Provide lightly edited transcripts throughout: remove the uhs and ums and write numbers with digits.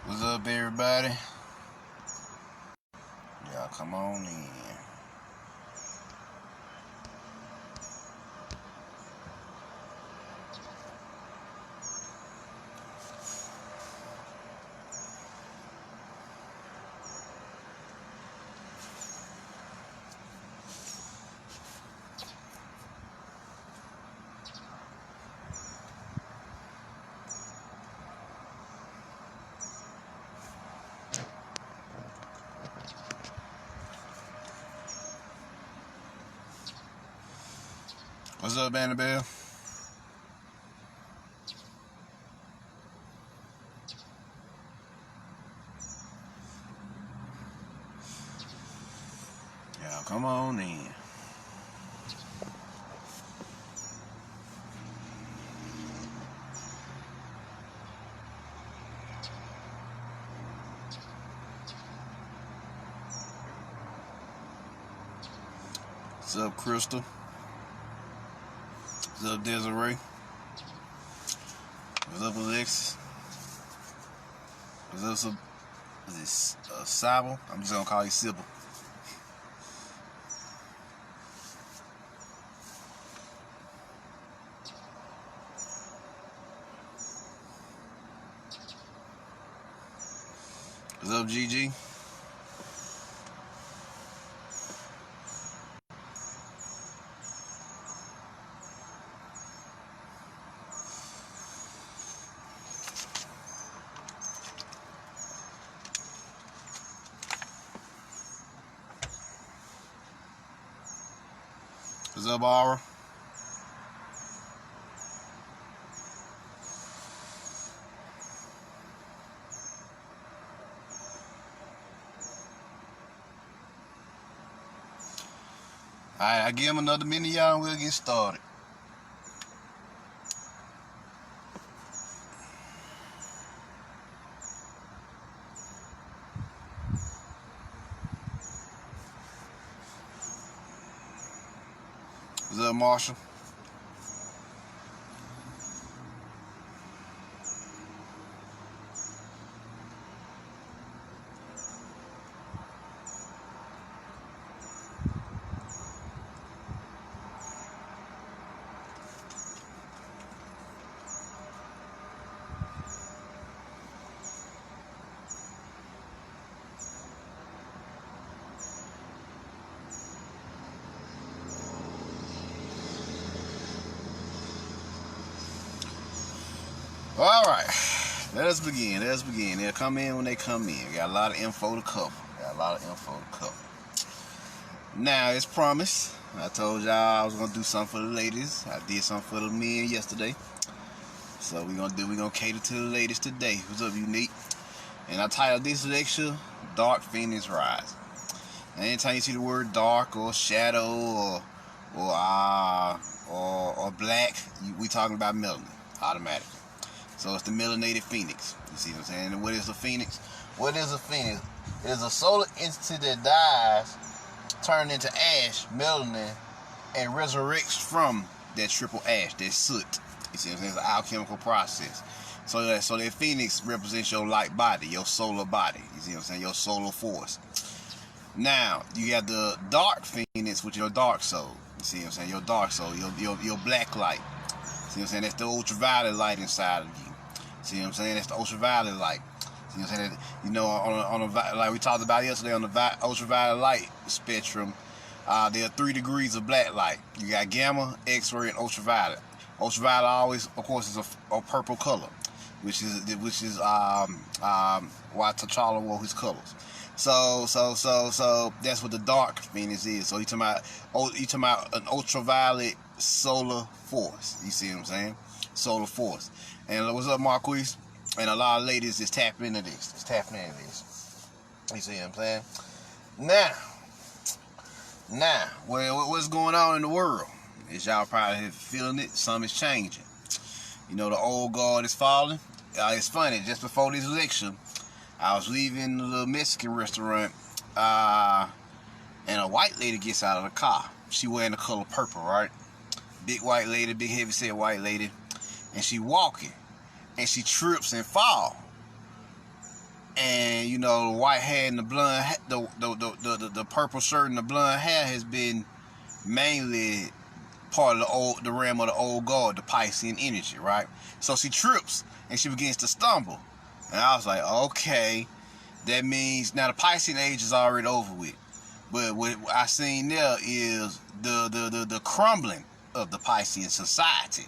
What's up, everybody? Y'all come on in. What's up, Annabelle? Y'all come on in. What's up, Crystal? What's up, Desiree? What's up, Alexis? What's up, is this Sybil? I'm just gonna call you Sybil. What's up, Gigi? What's up, Aura? Alright, I give him another minute, y'all, and we'll get started. What's up, Marshall? All right, let us begin. They'll come in when they come in. We got a lot of info to cover. Now, as promised, I told y'all I was gonna do something for the ladies. I did something for the men yesterday. So we're gonna cater to the ladies today. What's up, Unique? And I titled this lecture Dark Phoenix Rise. And anytime you see the word dark or shadow or black, we talking about melanin automatically. So it's the melanated phoenix. You see what I'm saying? And what is a phoenix? What is a phoenix? It is a solar entity that dies, turns into ash, melanin, and resurrects from that triple ash, that soot. You see what I'm saying? It's an alchemical process. So that phoenix represents your light body, your solar body. You see what I'm saying? Your solar force. Now, you got the dark phoenix, which is your dark soul. You see what I'm saying? Your dark soul, your black light. See what I'm saying? That's the ultraviolet light inside of you. See what I'm saying? That's the ultraviolet light. See what I'm saying? You know, like we talked about yesterday, on the ultraviolet light spectrum, there are 3 degrees of black light. You got gamma, X-ray, and ultraviolet. Ultraviolet always, of course, is a purple color, which is why T'Challa wore his colors. So that's what the dark phoenix is. So you talking about an ultraviolet solar force. You see what I'm saying? Solar force. And what's up, Marquise? And a lot of ladies is tapping into this. You see what I'm saying? Now, what's going on in the world? As y'all probably feeling it, something is changing. You know, the old guard is falling. It's funny, just before this election, I was leaving the little Mexican restaurant, and a white lady gets out of the car. She wearing the color purple, right? Big white lady, big heavy-set white lady. And she walking. And she trips and fall. And you know, the white hair and the blonde, the purple shirt and the blonde hair has been mainly part of the realm of the old guard, the Piscean energy, right? So she trips and she begins to stumble, and I was like, okay, that means now the Piscean age is already over with. But what I seen there is the crumbling of the Piscean society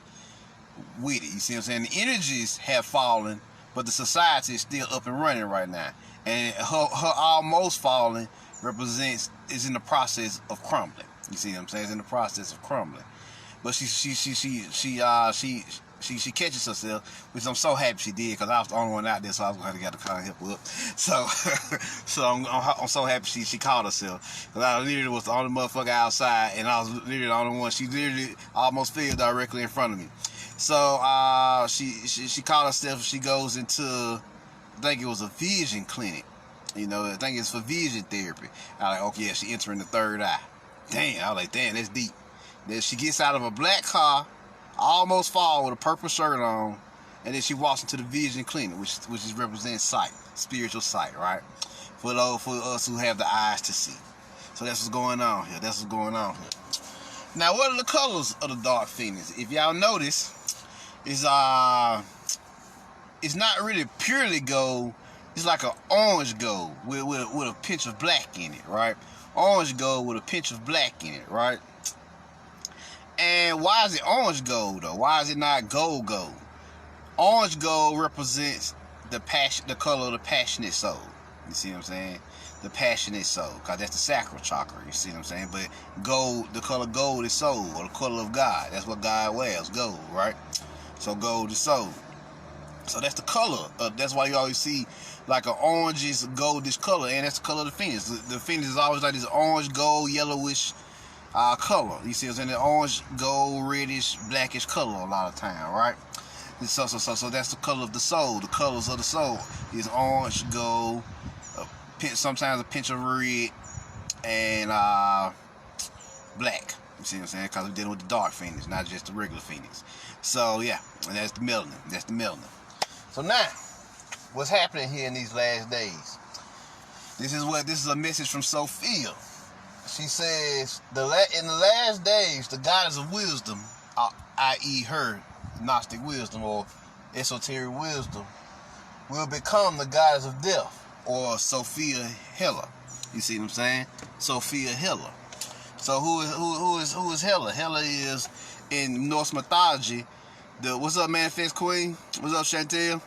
with it. You see what I'm saying? The energies have fallen, but the society is still up and running right now. And her almost falling is in the process of crumbling. You see what I'm saying? It's in the process of crumbling. But she catches herself, which I'm so happy she did, because I was the only one out there, so I was going to have to kind of help her up. So I'm so happy she caught herself, because I literally was the only motherfucker outside, and I was literally the only one. She literally almost fell directly in front of me. So she caught herself. She goes into, I think it was a vision clinic. You know, I think it's for vision therapy. I was like, okay, yeah, she entering the third eye. Damn, I was like, damn, that's deep. Then she gets out of a black car, almost fall with a purple shirt on, and then she walks into the vision clinic, which represents sight, spiritual sight, right? For us who have the eyes to see. So that's what's going on here. Now, what are the colors of the dark phoenix? If y'all notice, it's not really purely gold. It's like an orange gold with a pinch of black in it, right? Orange gold with a pinch of black in it, right? And why is it orange gold though? Why is it not gold? Orange gold represents the color of the passionate soul. You see what I'm saying? The passionate soul, because that's the sacral chakra. You see what I'm saying? But gold, the color gold is soul, or the color of God. That's what God wears, gold, right? So gold is soul. So that's the color. That's why you always see like an orangish, goldish color, and that's the color of the phoenix. The phoenix is always like this orange, gold, yellowish color. You see what's in the orange, gold, reddish, blackish color a lot of time, right? So that's the color of the soul. The colors of the soul is orange, gold, sometimes a pinch of red, and black. You see what I'm saying? Because we're dealing with the dark phoenix, not just the regular phoenix. So yeah, and that's the melanin. So now, what's happening here in these last days? This is a message from Sophia. She says, in the last days, the goddess of wisdom, i.e. her Gnostic wisdom or esoteric wisdom, will become the goddess of death, or Sophia Hela. You see what I'm saying? Sophia Hela. So who is Hela? Hela is, in Norse mythology, what's up, Manifest Queen? What's up, Chantel?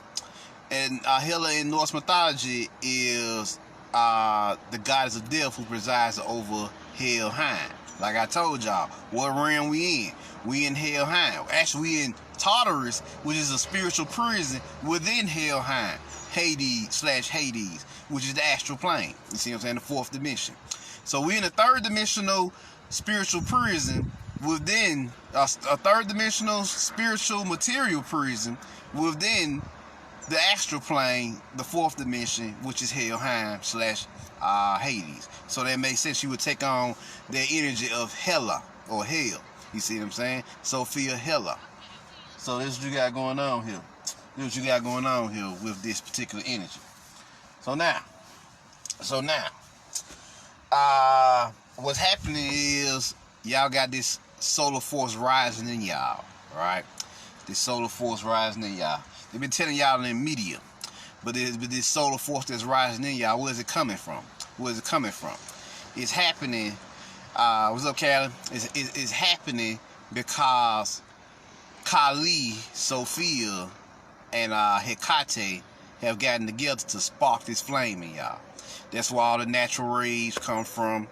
And Hela in Norse mythology is the goddess of death who presides over Helheim. Like I told y'all, what realm we in? We in Helheim. Actually, we in Tartarus, which is a spiritual prison within Helheim. Hades, which is the astral plane. You see what I'm saying? The fourth dimension. So we in a third dimensional spiritual prison within a third dimensional spiritual material prison within the astral plane, the fourth dimension, which is Helheim / Hades. So that makes sense. You would take on the energy of Hela or Hell. You see what I'm saying? Sophia Hela. So this is what you got going on here. With this particular energy. So now, what's happening is y'all got this solar force rising in y'all, right? This solar force rising in y'all. They've been telling y'all in the media, but this solar force that's rising in y'all, where is it coming from? It's happening. What's up, Callie? It's happening because Kali, Sophia, and Hecate have gotten together to spark this flame in y'all. That's where all the natural rays come from.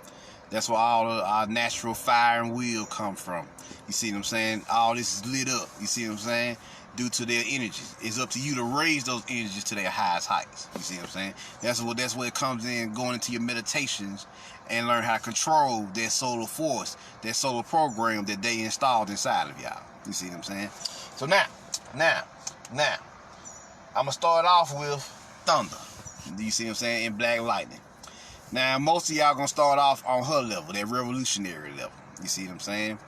That's where all our natural fire and will come from. You see what I'm saying? All this is lit up. You see what I'm saying? Due to their energies. It's up to you to raise those energies to their highest heights. You see what I'm saying? That's where it comes in, going into your meditations and learn how to control that solar force, that solar program that they installed inside of y'all. You see what I'm saying? So now, I'm going to start off with thunder. You see what I'm saying? In black lightning. Now, most of y'all going to start off on her level, that revolutionary level. You see what I'm saying?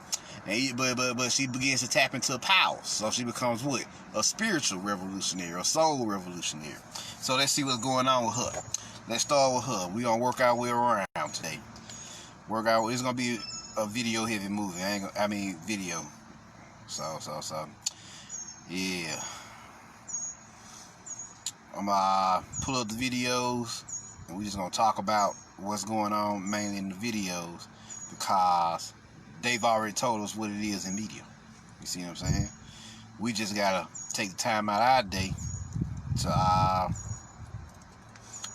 And but she begins to tap into power. So she becomes what? A spiritual revolutionary, a soul revolutionary. So let's see what's going on with her. Let's start with her. We're gonna work our way around today. It's gonna be a video heavy movie. Video. So yeah. I'm gonna pull up the videos and we're just gonna talk about what's going on mainly in the videos because they've already told us what it is in media. You see what I'm saying? We just gotta take the time out of our day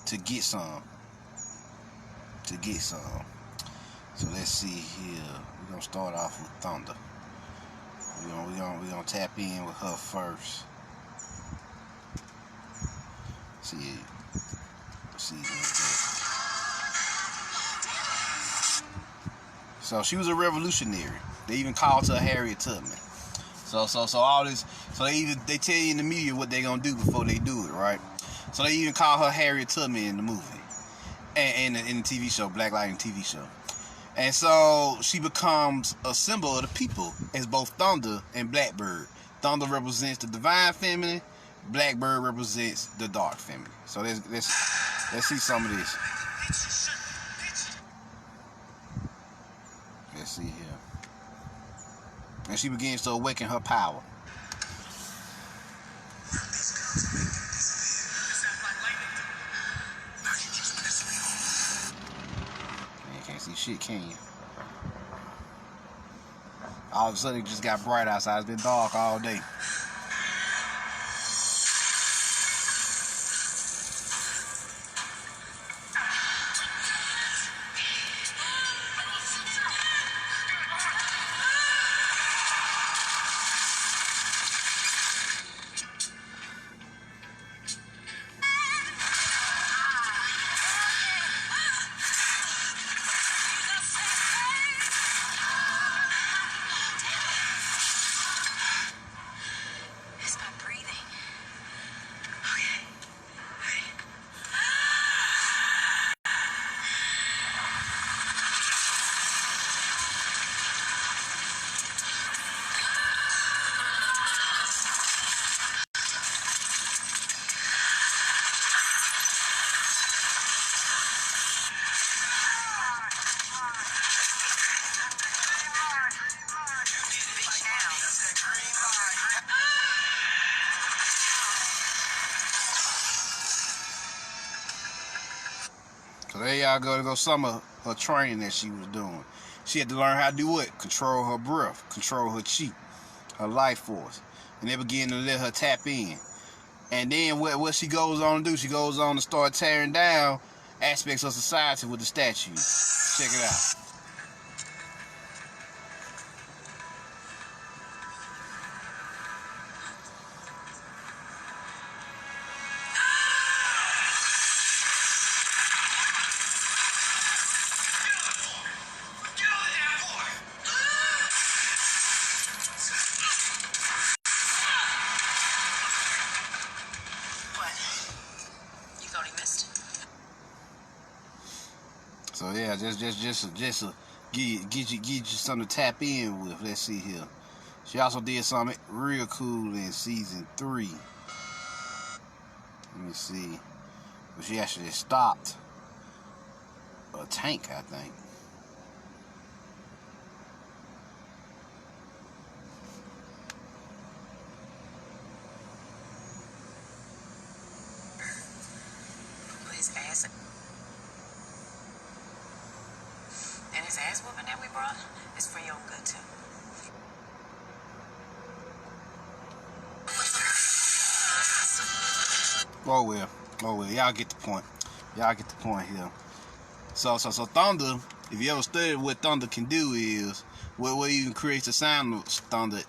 to get some. So let's see here. We're gonna start off with Thunder. We're gonna tap in with her first. So she was a revolutionary. They even called her Harriet Tubman. So all this. So they tell you in the media what they're gonna do before they do it, right? So they even call her Harriet Tubman in the movie, and in the TV show, Black Lightning TV show. And so she becomes a symbol of the people as both Thunder and Blackbird. Thunder represents the divine feminine. Blackbird represents the dark feminine. So let's see some of this. Let's see here. And she begins to awaken her power. You can't see shit, can you? All of a sudden it just got bright outside. It's been dark all day. So there y'all go some of her training that she was doing. She had to learn how to do what? Control her breath, control her chi, her life force. And they begin to let her tap in. And then what she goes on to do, she goes on to start tearing down aspects of society with the statues. Check it out. So yeah, just to get you something to tap in with. Let's see here. She also did something real cool in season 3. Let me see. But she actually stopped a tank, I think. His ass. And his ass whooping that we brought is for your own good too. Oh well. Y'all get the point. Here. So Thunder, if you ever studied what Thunder can do is, what even creates the sound of thunder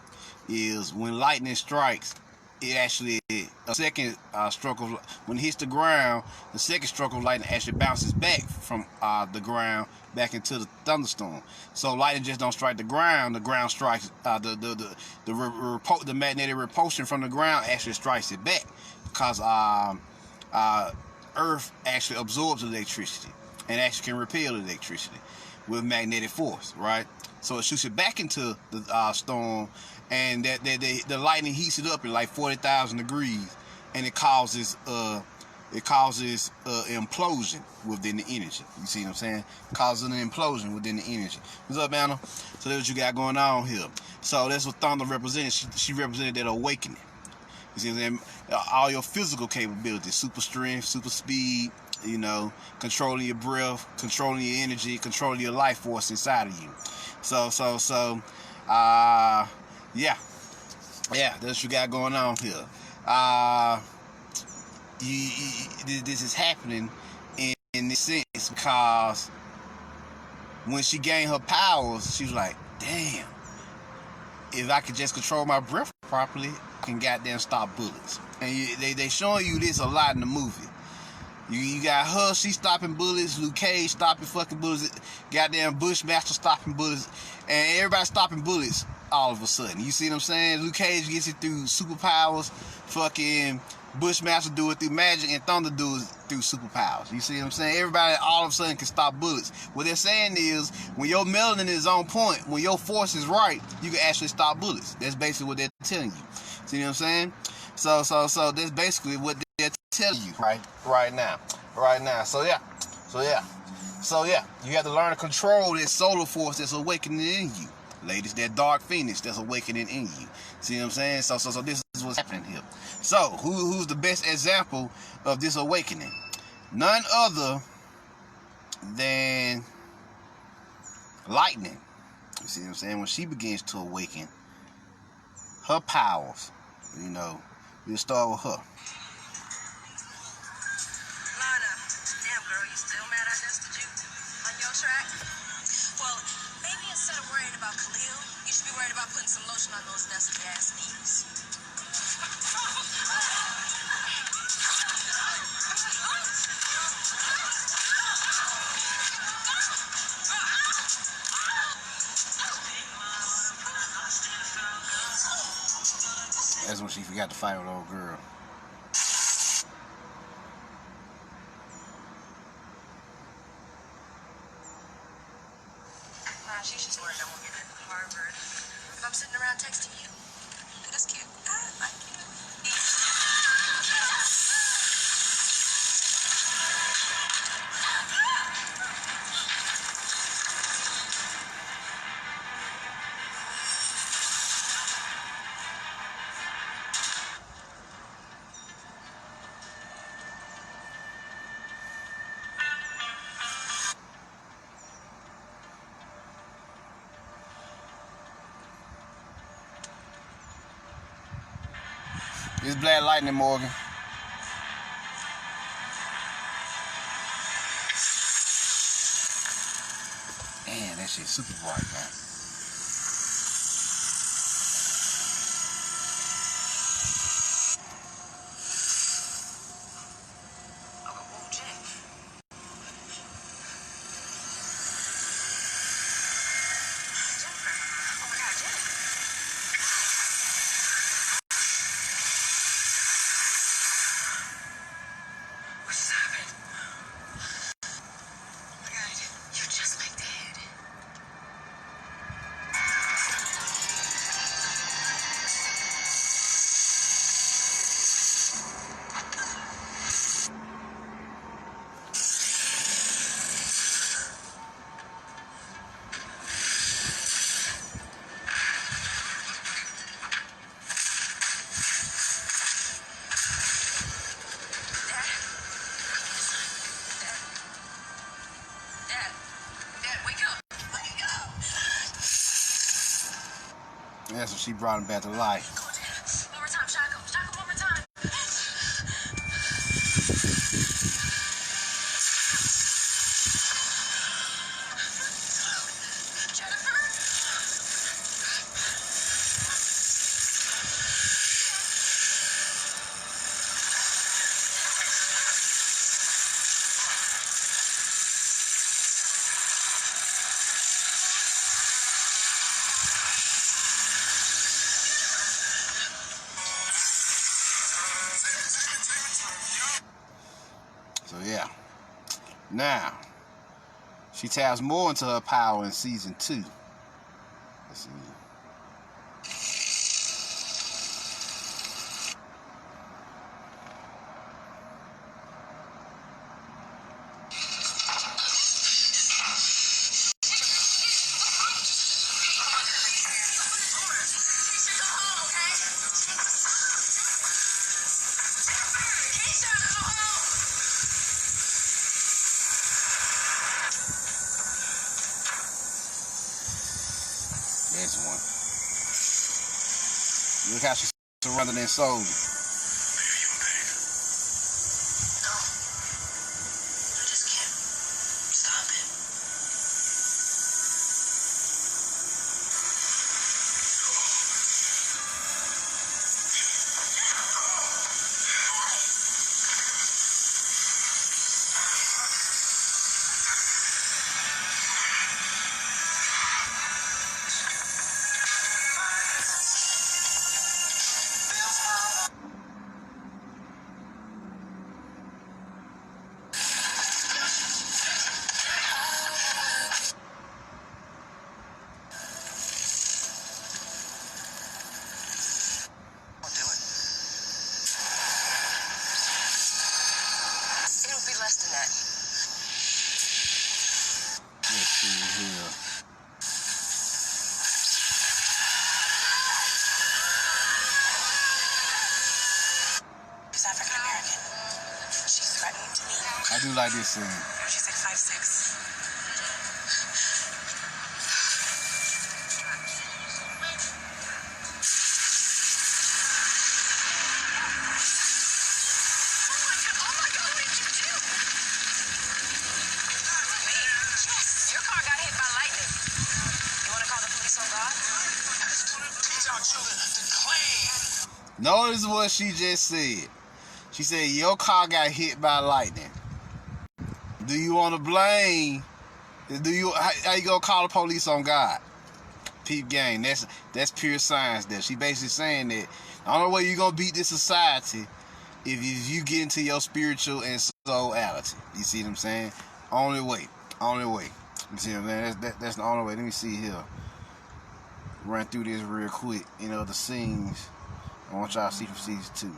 is when lightning strikes, it actually, a second stroke of, when it hits the ground, the second stroke of lightning actually bounces back from the ground back into the thunderstorm. So lightning just don't strike the ground strikes, the magnetic repulsion from the ground actually strikes it back, because Earth actually absorbs electricity and actually can repel electricity with magnetic force, right? So it shoots it back into the storm, and the lightning heats it up at like 40,000 degrees, and it causes it causes implosion within the energy. You see what I'm saying? Causes an implosion within the energy. What's up, Anna? So that's what you got going on here. So that's what thunder represented. She represented that awakening. You see what I'm saying? All your physical capabilities, super strength, super speed, you know, controlling your breath, controlling your energy, controlling your life force inside of you. Yeah, that's what you got going on here. This is happening in this sense because when she gained her powers, she was like, damn, if I could just control my breath properly, I can goddamn stop bullets. And they showing you this a lot in the movie. You got her, she stopping bullets, Luke Cage stopping fucking bullets, goddamn Bushmaster stopping bullets, and everybody stopping bullets all of a sudden. You see what I'm saying? Luke Cage gets it through superpowers, fucking Bushmaster do it through magic, and Thunder do it through superpowers. You see what I'm saying? Everybody all of a sudden can stop bullets. What they're saying is, when your melanin is on point, when your force is right, you can actually stop bullets. That's basically what they're telling you. See what I'm saying? So that's basically what they're telling you right now. So yeah, you have to learn to control that solar force that's awakening in you. Ladies, that dark phoenix that's awakening in you. See what I'm saying? So this is what's happening here. So who's the best example of this awakening? None other than lightning. You see what I'm saying? When she begins to awaken, her powers, you know, we'll start with her. Lana, damn girl, you still mad I dusted you? On your track? Well, maybe instead of worrying about Khalil, you should be worried about putting some lotion on those dusty ass knees. That's when she forgot to fight with the old girl. Nah, she's just worried I won't get into Harvard. If I'm sitting around texting you, that's cute. I like you. It's Black Lightning, Morgan. Man, that shit's super bright, man. Oh, Jack. Jennifer. Oh my God, Jack. What's happened? Oh my God, you're just like Dad. Dad, wake up. Wake up. That's when she brought him back to life. Come on, Dad. One more time, Shaka. Shaka, one more time. Jennifer? So yeah. Now, she taps more into her power in season 2. Let's see. Look how she surrendered and sold. I do like this scene. She's like 5'6". Oh my God, what did you do? Your car got hit by lightning. You want to call the police on God? Teach our children to claim. Notice what she just said. She said, your car got hit by lightning. Do you want to blame? How you gonna call the police on God? Peep game. That's pure science there. She basically saying that the only way you gonna beat this society if you get into your spiritual and soulity. You see what I'm saying? Only way. You see what I'm saying? That's the only way. Let me see here. Run through this real quick. You know, the scenes I want y'all to see from season 2.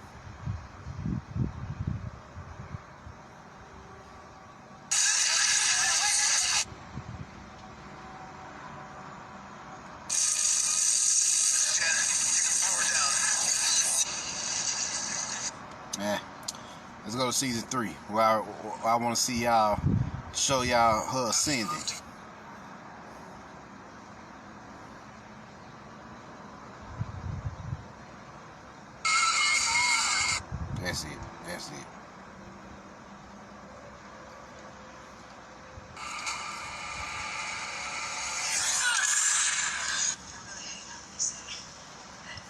Let's go to season 3, where I want to see y'all, show y'all her ascending. That's it.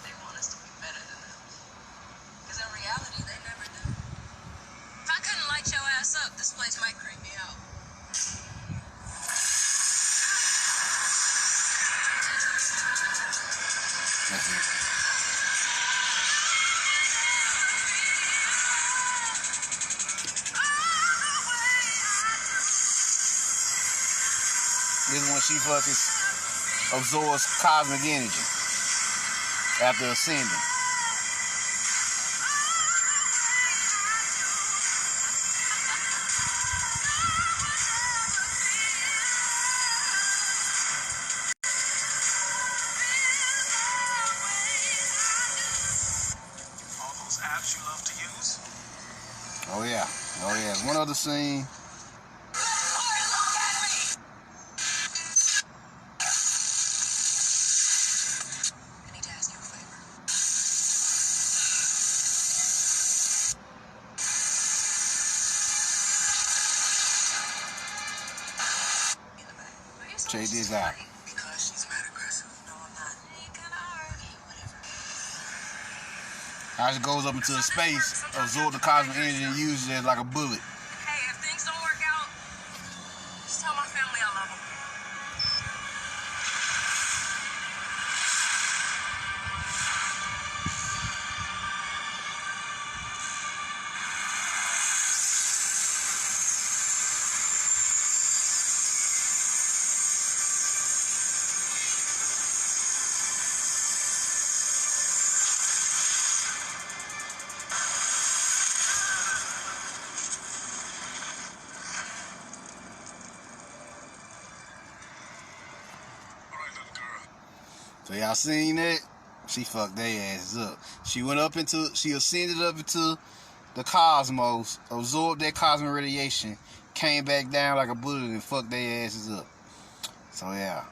They want us to be better than them. Because in reality, they never do. If I couldn't light your ass up, this place might creep me out. That's it. This is when she fucking absorbs cosmic energy after ascending. All those apps you love to use? Oh yeah. One other scene. Check this out. Because she's mad aggressive. No, I'm not. You kinda are. Whatever. How she goes up into the space, absorb the cosmic energy, and uses it as like a bullet. Hey, if things don't work out, just tell my family I love them. So y'all seen that? She fucked their asses up. She ascended up into the cosmos, absorbed that cosmic radiation, came back down like a bullet and fucked their asses up. So yeah,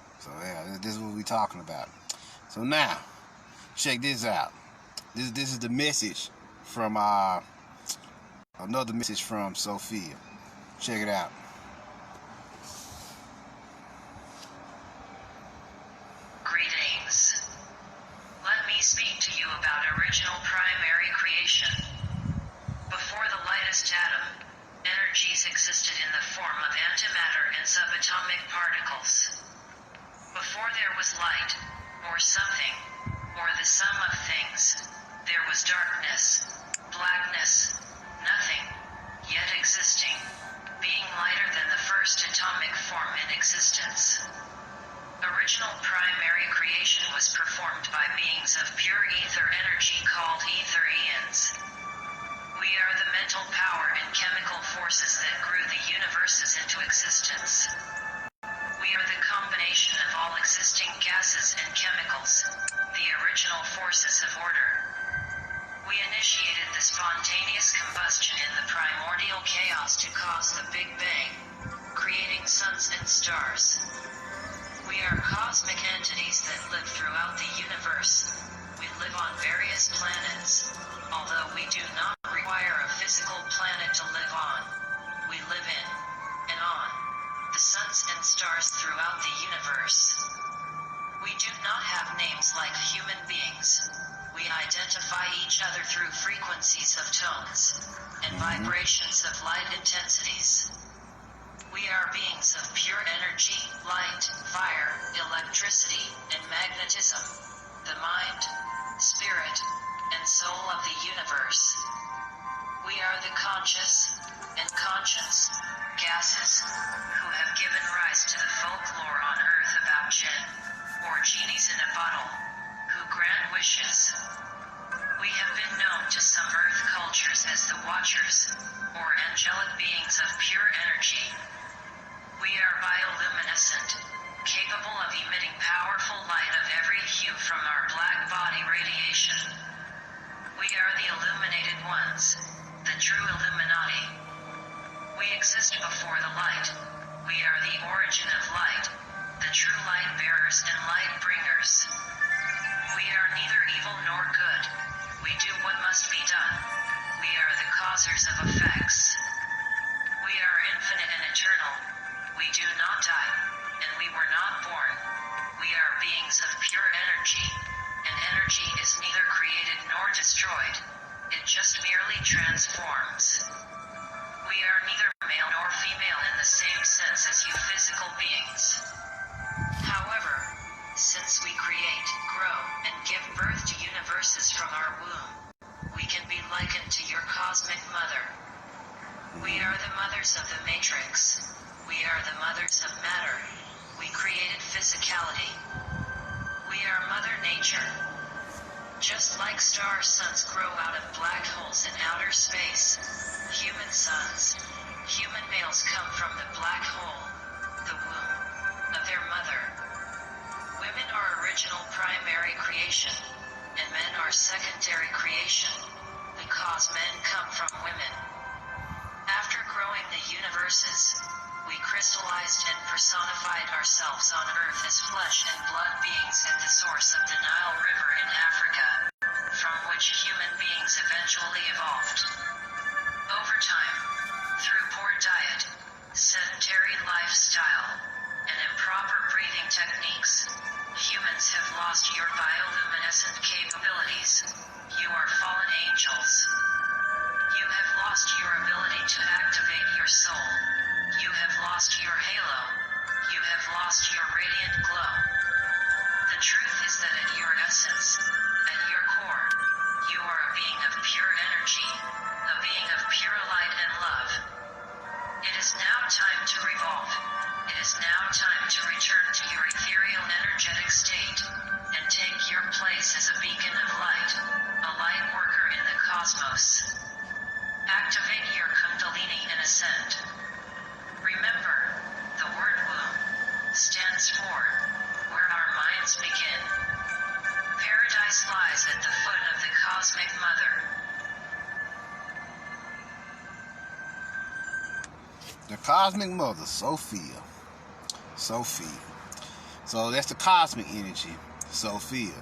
this is what we talking about. So now, check this out. This is the message from another message from Sophia. Check it out. Greetings. Let me speak to you about original primary creation. Before the lightest atom, energies existed in the form of antimatter and subatomic particles. Before there was light, or something, or the sum of things, there was darkness, blackness, nothing, yet existing, being lighter than the first atomic form in existence. Original primary creation was performed by beings of pure ether energy called etherians. We are the mental power and chemical forces that grew the universes into existence. We are the combination of all existing gases and chemicals, the original forces of order. We initiated the spontaneous combustion in the primordial chaos to cause the Big Bang, creating suns and stars. We are cosmic entities that live throughout the universe. We live on various planets, although we do not require a physical planet to live on. We live in, and on, the suns and stars throughout the universe. We do not have names like human beings. We identify each other through frequencies of tones, and vibrations of light intensities. We are beings of pure energy, light, fire, electricity, and magnetism, the mind, spirit, and soul of the universe. We are the conscious and conscience gases who have given rise to the folklore on Earth about jinn, or genies in a bottle, who grant wishes. We have been known to some Earth cultures as the Watchers, or angelic beings of pure energy. We are bioluminescent, capable of emitting powerful light of every hue from our black body radiation. We are the illuminated ones, the true Illuminati. We exist before the light. We are the origin of light, the true light bearers and light bringers. We are neither evil nor good. We do what must be done. We are the causers of effects. We are infinite and eternal. We do not die, and we were not born. We are beings of pure energy, and energy is neither created nor destroyed. It just merely transforms. We are neither male nor female in the same sense as you physical beings. However, since we create, grow, and give birth to universes from our womb, we can be likened to your cosmic mother. We are the mothers of the matrix. We are the mothers of matter. We created physicality. We are Mother Nature. Just like star suns grow out of black holes in outer space, human sons, human males come from the black hole, the womb, of their mother. Women are original primary creation, and men are secondary creation, because men come from women. After growing the universes, we crystallized and personified ourselves on Earth as flesh and blood beings at the source of the Nile River in Africa, from which human beings eventually evolved. Over time, through poor diet, sedentary lifestyle, and improper breathing techniques, humans have lost your bioluminescent capabilities. You are fallen angels. You have lost your ability to activate your soul. You have lost your halo. You have lost your radiant glow. The truth is that at your essence, at your core, you are a being of pure energy, a being of pure light and love. It is now time to revolve. It is now time to return to your ethereal energetic state, and take your place as a beacon of light, a light worker in the cosmos. Activate your Kundalini and ascend. Remember, the word womb stands for where our minds begin. Paradise lies at the foot of the cosmic mother. The cosmic mother, Sophia. Sophia. So that's the cosmic energy, Sophia.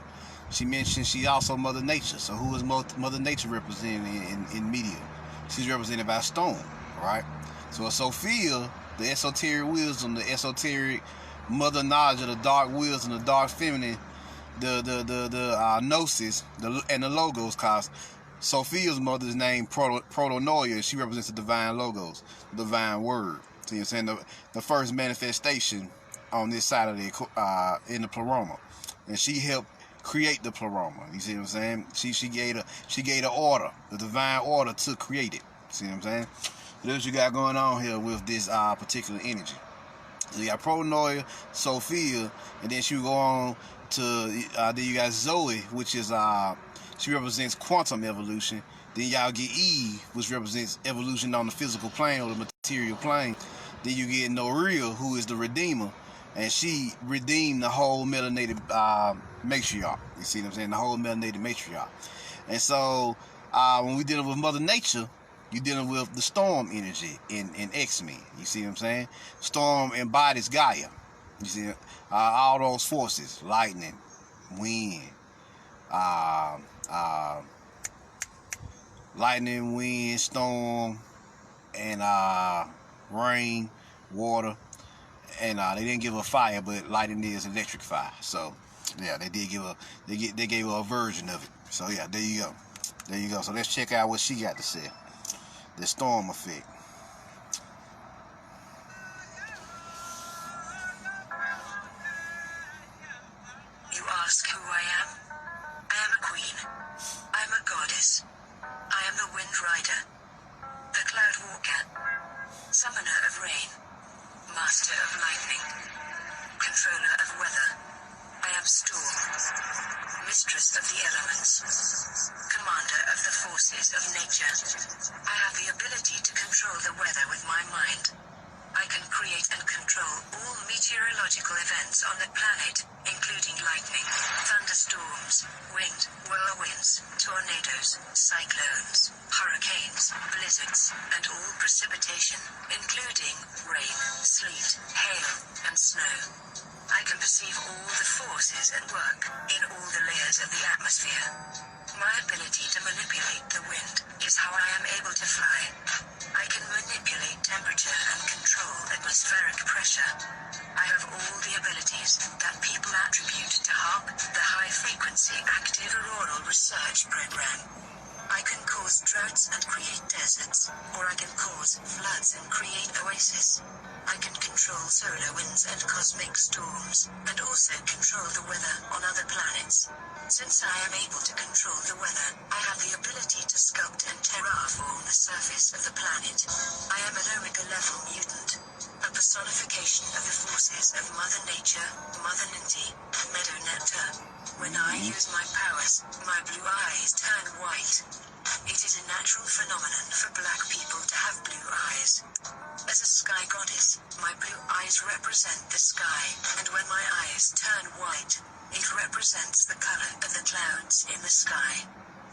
she mentioned she also Mother Nature. So who is Mother Nature represented in media? She's represented by Storm, right? So Sophia, the esoteric wisdom, the esoteric mother knowledge of the dark wisdom, the dark feminine, the gnosis, and the logos, cause Sophia's mother's name Protonoia. She represents the divine logos, the divine word. So you're saying the first manifestation on this side of the in the pleroma, and she helped create the pleroma. You see what I'm saying? She gave the order, the divine order to create it. See what I'm saying? So that's what you got going on here with this particular energy. So you got Protonoia, Sophia, and then she go on to then you got Zoe, which is she represents quantum evolution. Then y'all get Eve, which represents evolution on the physical plane or the material plane. Then you get Noria, who is the Redeemer, and she redeemed the whole melanated matriarch. You see what I'm saying? The whole melanated matriarch. And so when we dealing with Mother Nature, you're dealing with the storm energy in X-Men. You see what I'm saying? Storm embodies Gaia. You see all those forces: lightning, wind, lightning, wind, storm, and rain, water. And they didn't give her fire, but lightning is electric fire. So yeah, they did give her. They gave her a version of it. So yeah, there you go. There you go. So let's check out what she got to say. The storm effect. You ask who I am? I am a queen. I am a goddess. I am the wind rider, the cloud walker, summoner of rain, master of lightning, controller of weather. I am storm, mistress of the elements, commander of the forces of nature. I have the ability to control the weather with my mind. I can create and control all meteorological events on the planet, including lightning, thunderstorms, wind, whirlwinds, tornadoes, cyclones, hurricanes, blizzards, and all precipitation, including rain, sleet, hail, and snow. I can perceive all the forces at work in all the layers of the atmosphere. My ability to manipulate the wind is how I am able to fly. I can manipulate temperature and control atmospheric pressure. I have all the abilities that people attribute to HARP, the High Frequency Active Auroral Research Program. I can cause droughts and create deserts, or I can cause floods and create oases. I can control solar winds and cosmic storms, and also control the weather on other planets. Since I am able to control the weather, I have the ability to sculpt and terraform the surface of the planet. I am an Omega-level mutant, a personification of the forces of Mother Nature, Mother Lindy, Meadow Nectar. When I use my powers, my blue eyes turn white. It is a natural phenomenon for black people to have blue eyes. As a sky goddess, my blue eyes represent the sky, and when my eyes turn white, it represents the color of the clouds in the sky.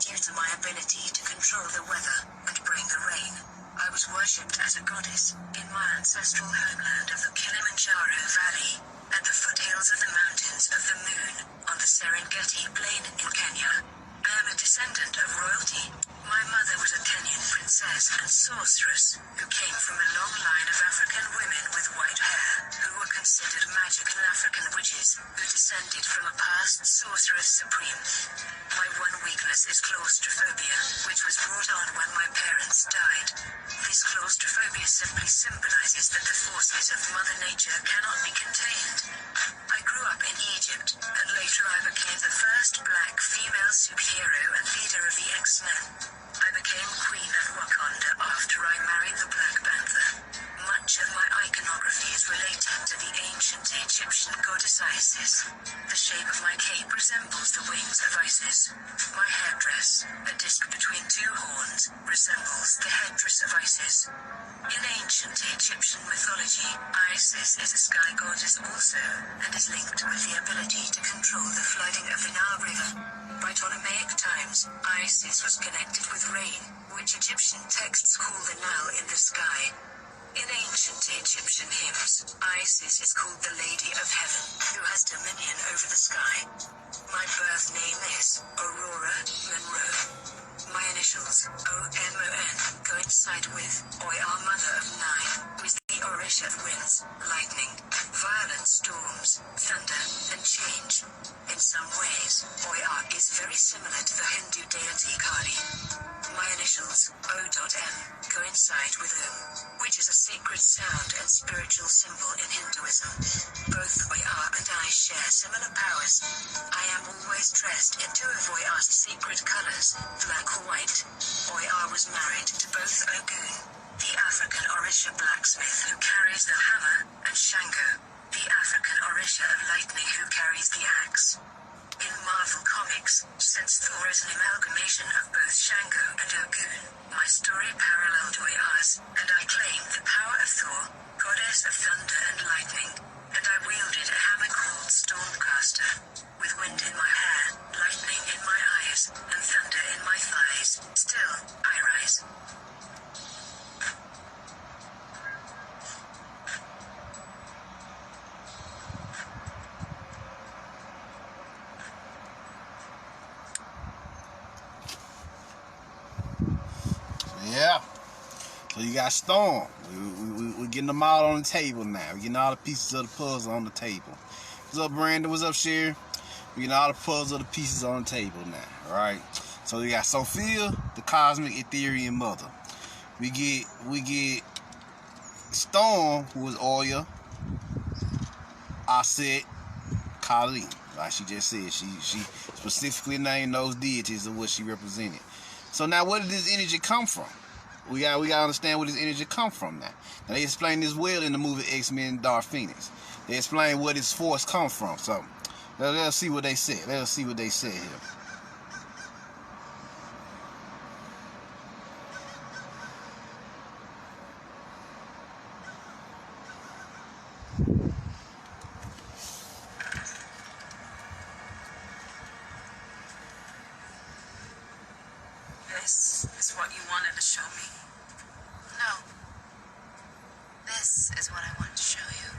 Due to my ability to control the weather and bring the rain, I was worshipped as a goddess in my ancestral homeland of the Kilimanjaro Valley, at the foothills of the mountains of the moon, on the Serengeti Plain in Kenya. I am a descendant of royalty. My mother was a Kenyan princess and sorceress, who came from a long line of African women with white hair, who were considered magical African witches, who descended from a past sorceress supreme. My one weakness is claustrophobia, which was brought on when my parents died. This claustrophobia simply symbolizes that the forces of Mother Nature cannot be contained. I grew up in Egypt, and later I became the first black female superhero and leader of the X-Men. I became Queen of Wakanda after I married the Black Panther. Much of my iconography is related to the ancient Egyptian goddess Isis. The shape of my cape resembles the wings of Isis. My headdress, a disc between two horns, resembles the headdress of Isis. In ancient Egyptian mythology, Isis is a sky goddess also, and is linked with the ability to control the flooding of the Nile River. By Ptolemaic times, Isis was connected with rain, which Egyptian texts call the Nile in the sky. In ancient Egyptian hymns, Isis is called the Lady of Heaven, who has dominion over the sky. My birth name is Aurora Monroe. My initials, O-M-O-N, coincide with Oya, mother of nine, who is the Orisha of winds, lightning, violent storms, thunder, and change. In some ways, Oya is very similar to the Hindu deity Kali. My initials, O.M, coincide with which is a sacred sound and spiritual symbol in Hinduism. Both Oya and I share similar powers. I am always dressed in two of Oya's secret colors, black or white. Oya was married to both Ogun, the African Orisha blacksmith who carries the hammer, and Shango, the African Orisha of lightning who carries the axe. In Marvel Comics, since Thor is an amalgamation of both Shango and Ogun, my story paralleled Oya's, and I claimed the power of Thor, goddess of thunder and lightning, and I wielded a hammer called Stormcaster. With wind in my hair, lightning in my eyes, and thunder in my thighs, still, I rise. Yeah. So you got Storm. We're getting them all on the table now. We're getting all the pieces of the puzzle on the table. What's up, Brandon? What's up, Sherry? We're getting all the puzzle of the pieces on the table now. Alright. So we got Sophia, the cosmic Ethereal mother. We get Storm, who is Oya, Aset, Kali. Like she just said. She specifically named those deities of what she represented. So now where did this energy come from? We gotta understand where this energy come from now. Now they explain this well in the movie X-Men Dark Phoenix. They explain where this force come from. So let's see what they said. Let's see what they said here. This is what you wanted to show me? No. This is what I want to show you.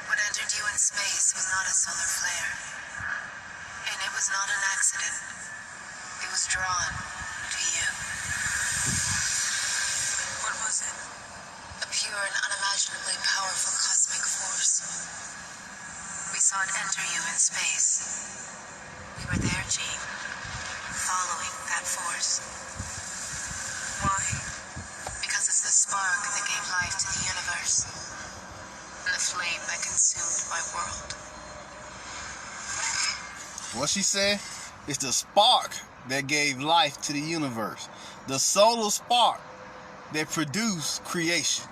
What entered you in space was not a solar flare. And it was not an accident. It was drawn to you. What was it? A pure and unimaginably powerful cosmic force. We saw it enter you in space. We were there, Jean, following that force. Why? Because it's the spark that gave life to the universe. And the flame that consumed my world. What she said? It's the spark that gave life to the universe. The solar spark that produced creation.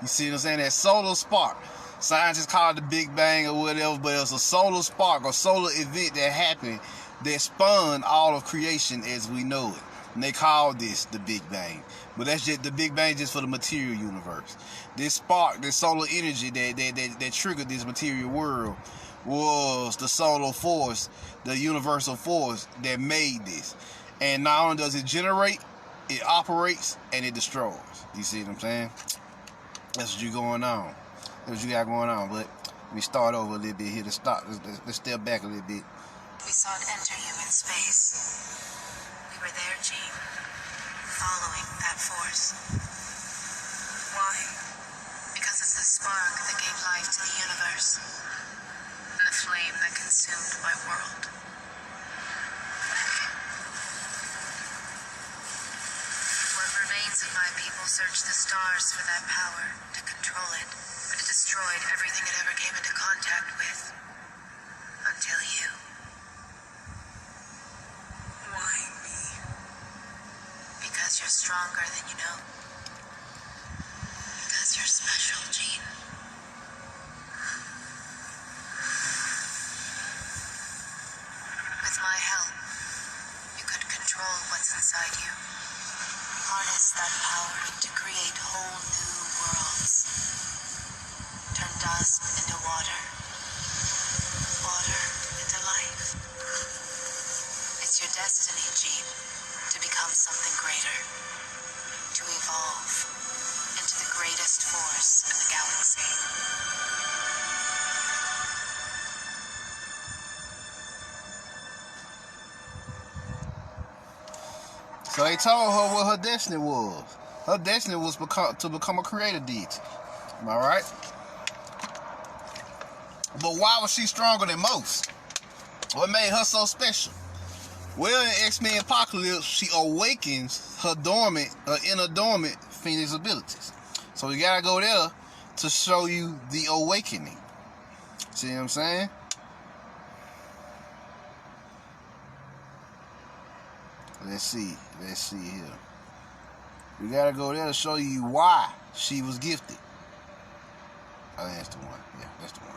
You see what I'm saying? That solar spark. Scientists call it the Big Bang or whatever, but it's a solar spark or solar event that happened that spun all of creation as we know it. And they call this the Big Bang. But that's just the Big Bang just for the material universe. This spark, this solar energy that triggered this material world was the solar force, the universal force that made this. And not only does it generate, it operates and it destroys. You see what I'm saying? That's what you going on. That's what you got going on. But let me start over a little bit here to stop. Let's step back a little bit. We saw it enter you in space. We were there, Jean, following that force. Why? Because it's the spark that gave life to the universe. And the flame that consumed my world. What remains of my people searched the stars for that power to control it, but it destroyed everything it ever came into contact with. Until you. Why me? Because you're stronger than you know. Because you're special, Jean. With my help, you could control what's inside you. harness that power to create whole new worlds. Turn dust into water, water into life. It's your destiny, Jean, to become something greater, to evolve into the greatest force in the galaxy. So they told her what her destiny was. Her destiny was to become a creator deity. Am I right? But why was she stronger than most? What made her so special? Well, in X-Men Apocalypse, she awakens her inner dormant Phoenix abilities. So we gotta go there to show you the awakening. See what I'm saying? Let's see here. We gotta go there to show you why she was gifted. Oh, that's the one. Yeah, that's the one.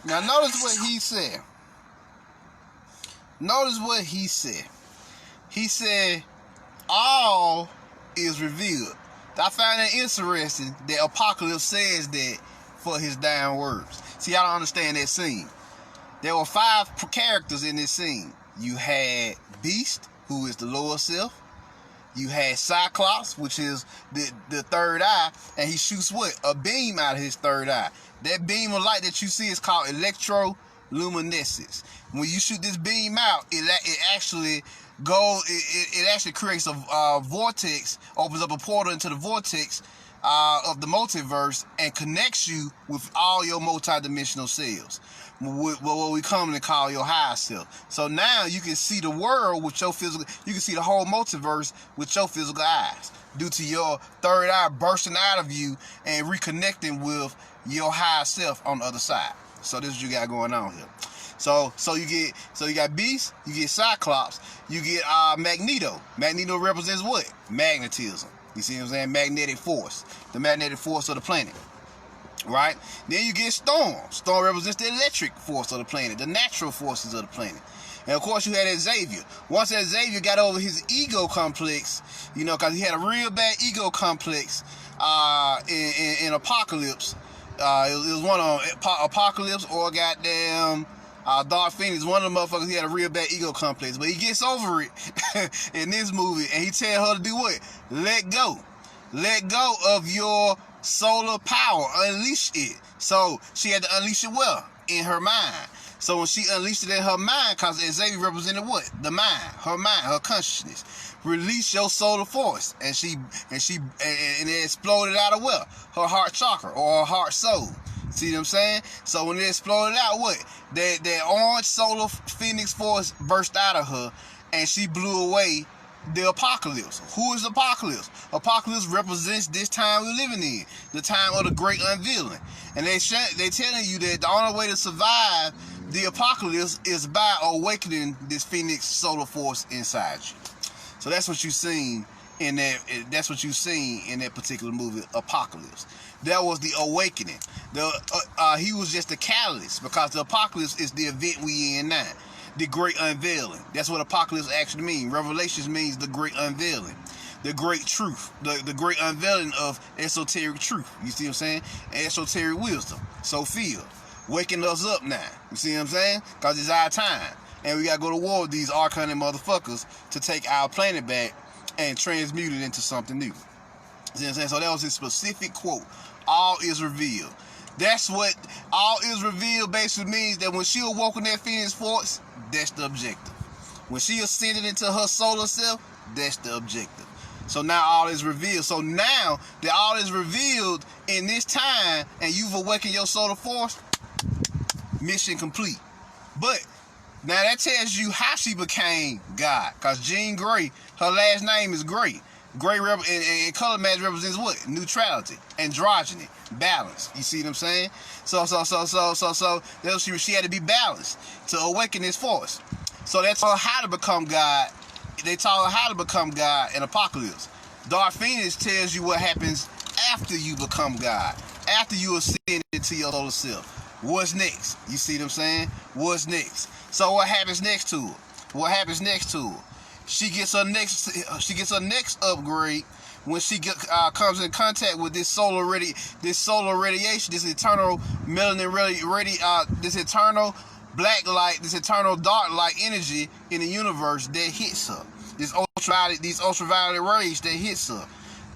Now notice what he said. Notice what he said. He said, all is revealed. I find it interesting that Apocalypse says that for his dying words. See, I don't understand that scene. There were 5 characters in this scene. You had Beast, who is the lower self. You had Cyclops, which is the third eye, and he shoots what? A beam out of his third eye. That beam of light that you see is called electroluminescence. When you shoot this beam out, it actually creates a vortex, opens up a portal into the vortex of the multiverse, and connects you with all your multidimensional selves. What we commonly call your higher self. So now you can see the world with your physical, you can see the whole multiverse with your physical eyes, due to your third eye bursting out of you and reconnecting with your higher self on the other side. So this is what you got going on here. So you got Beast, you get Cyclops, you get Magneto. Magneto represents what? Magnetism. You see what I'm saying? Magnetic force. The magnetic force of the planet. Right? Then you get Storm. Storm represents the electric force of the planet, the natural forces of the planet. And of course you had Xavier. Once Xavier got over his ego complex, because he had a real bad ego complex in Apocalypse. It was one on Apocalypse or goddamn Dark Phoenix. One of the motherfuckers, he had a real bad ego complex. But he gets over it in this movie, and he tell her to do what? Let go. Let go of your solar power. Unleash it. So she had to unleash it well in her mind. So when she unleashed it in her mind, because Xavier represented what? The mind, her consciousness. Release your solar force, and it exploded out of well, her heart chakra or her heart soul. See what I'm saying? So when it exploded out, what? That orange solar phoenix force burst out of her, and she blew away the apocalypse. Who is apocalypse? Apocalypse represents this time we're living in, the time of the great unveiling. And they telling you that the only way to survive the apocalypse is by awakening this phoenix solar force inside you. So that's what you seen in that. That's what you seen in that particular movie, Apocalypse. That was the awakening. He was just the catalyst, because the apocalypse is the event we in now. The great unveiling. That's what apocalypse actually means. Revelations means the great unveiling. The great truth. The great unveiling of esoteric truth. You see what I'm saying? And esoteric wisdom. Sophia. Waking us up now. You see what I'm saying? Because it's our time. And we got to go to war with these archonic motherfuckers to take our planet back and transmute it into something new. You see what I'm saying? So that was his specific quote. All is revealed. That's what all is revealed basically means, that when she awoke in that Phoenix force, that's the objective. When she ascended into her solar self, that's the objective. So now all is revealed. So now that all is revealed in this time and you've awakened your solar force, mission complete. But now that tells you how she became God. Because Jean Grey, her last name is Grey. Grey and color match represents what? Neutrality, androgyny, balance. You see what I'm saying? So she had to be balanced to awaken this force. So that's how to become God. They taught her how to become God in Apocalypse. Dark Phoenix tells you what happens after you become God, after you ascend into your solar self. What's next? You see what I'm saying? What's next? So what happens next to her? What happens next to her? She gets her next upgrade when she comes in contact with this solar radiation, this eternal melanin this eternal black light, this eternal dark light energy in the universe that hits her. These ultraviolet rays that hits her,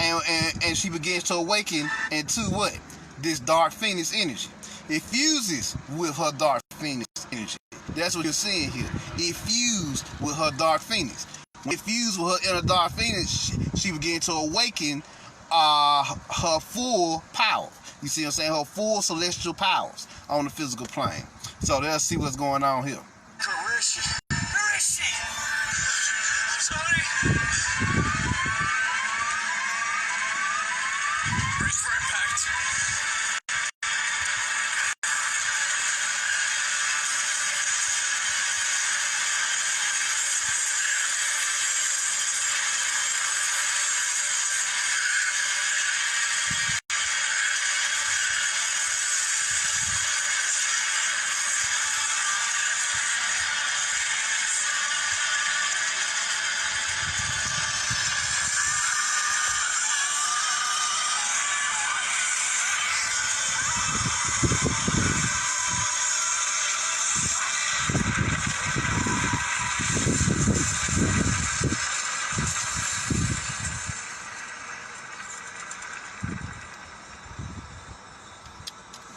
and she begins to awaken into what? This dark phoenix energy. It fuses with her dark phoenix energy. That's what you're seeing here. It fused with her dark phoenix. When it fused with her inner dark phoenix, she began to awaken her full power. You see what I'm saying? Her full celestial powers on the physical plane. So let's see what's going on here. Where is she? Where is she? Sorry. Brace for impact.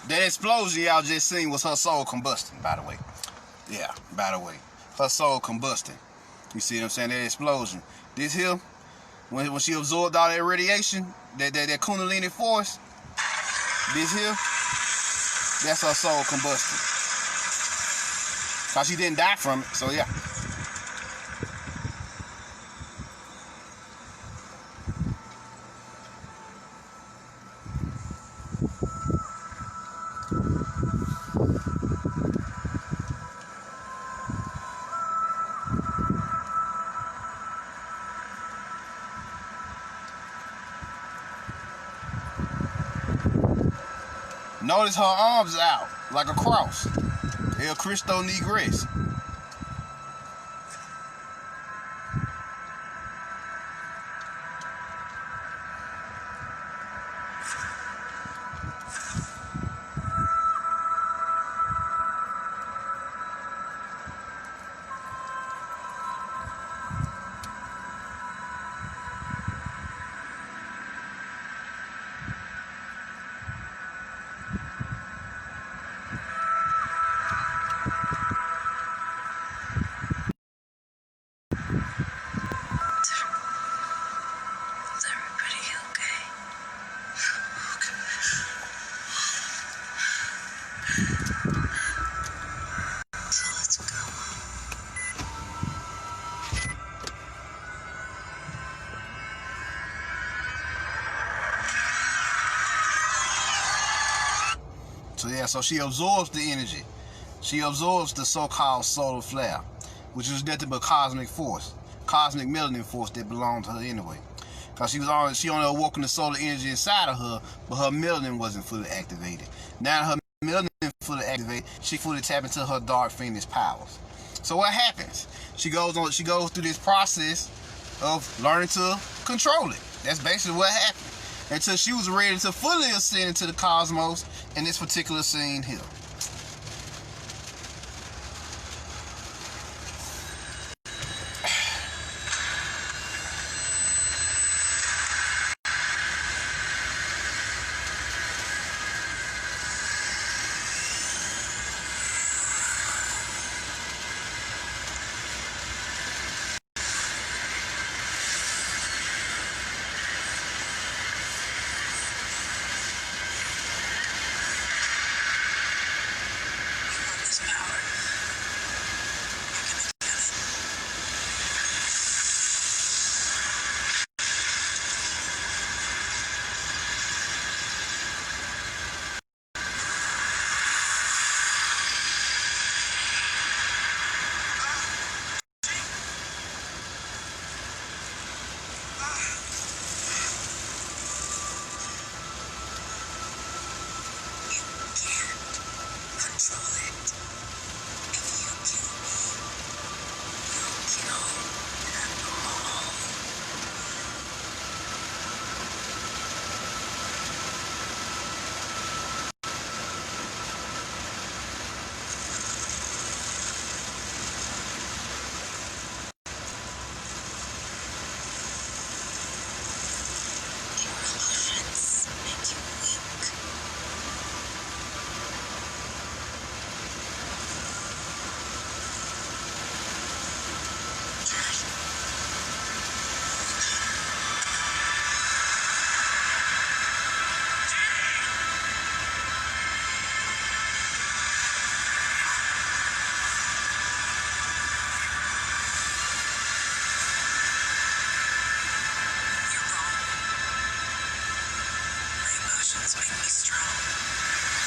That explosion y'all just seen was her soul combusting, by the way. Yeah, by the way. Her soul combusting. You see what I'm saying? That explosion. This here, when she absorbed all that radiation, that Kundalini force, this here, that's her soul combusting. Because she didn't die from it, so yeah. Notice her arms out like a cross. El Cristo Negres. So she absorbs the energy. She absorbs the so-called solar flare, which is nothing but cosmic force, cosmic melanin force that belonged to her anyway. Because she only awoken the solar energy inside of her, but her melanin wasn't fully activated. Now her melanin fully activated, she fully tapped into her dark phoenix powers. So what happens? She goes through this process of learning to control it. That's basically what happened. Until she was ready to fully ascend into the cosmos in this particular scene here.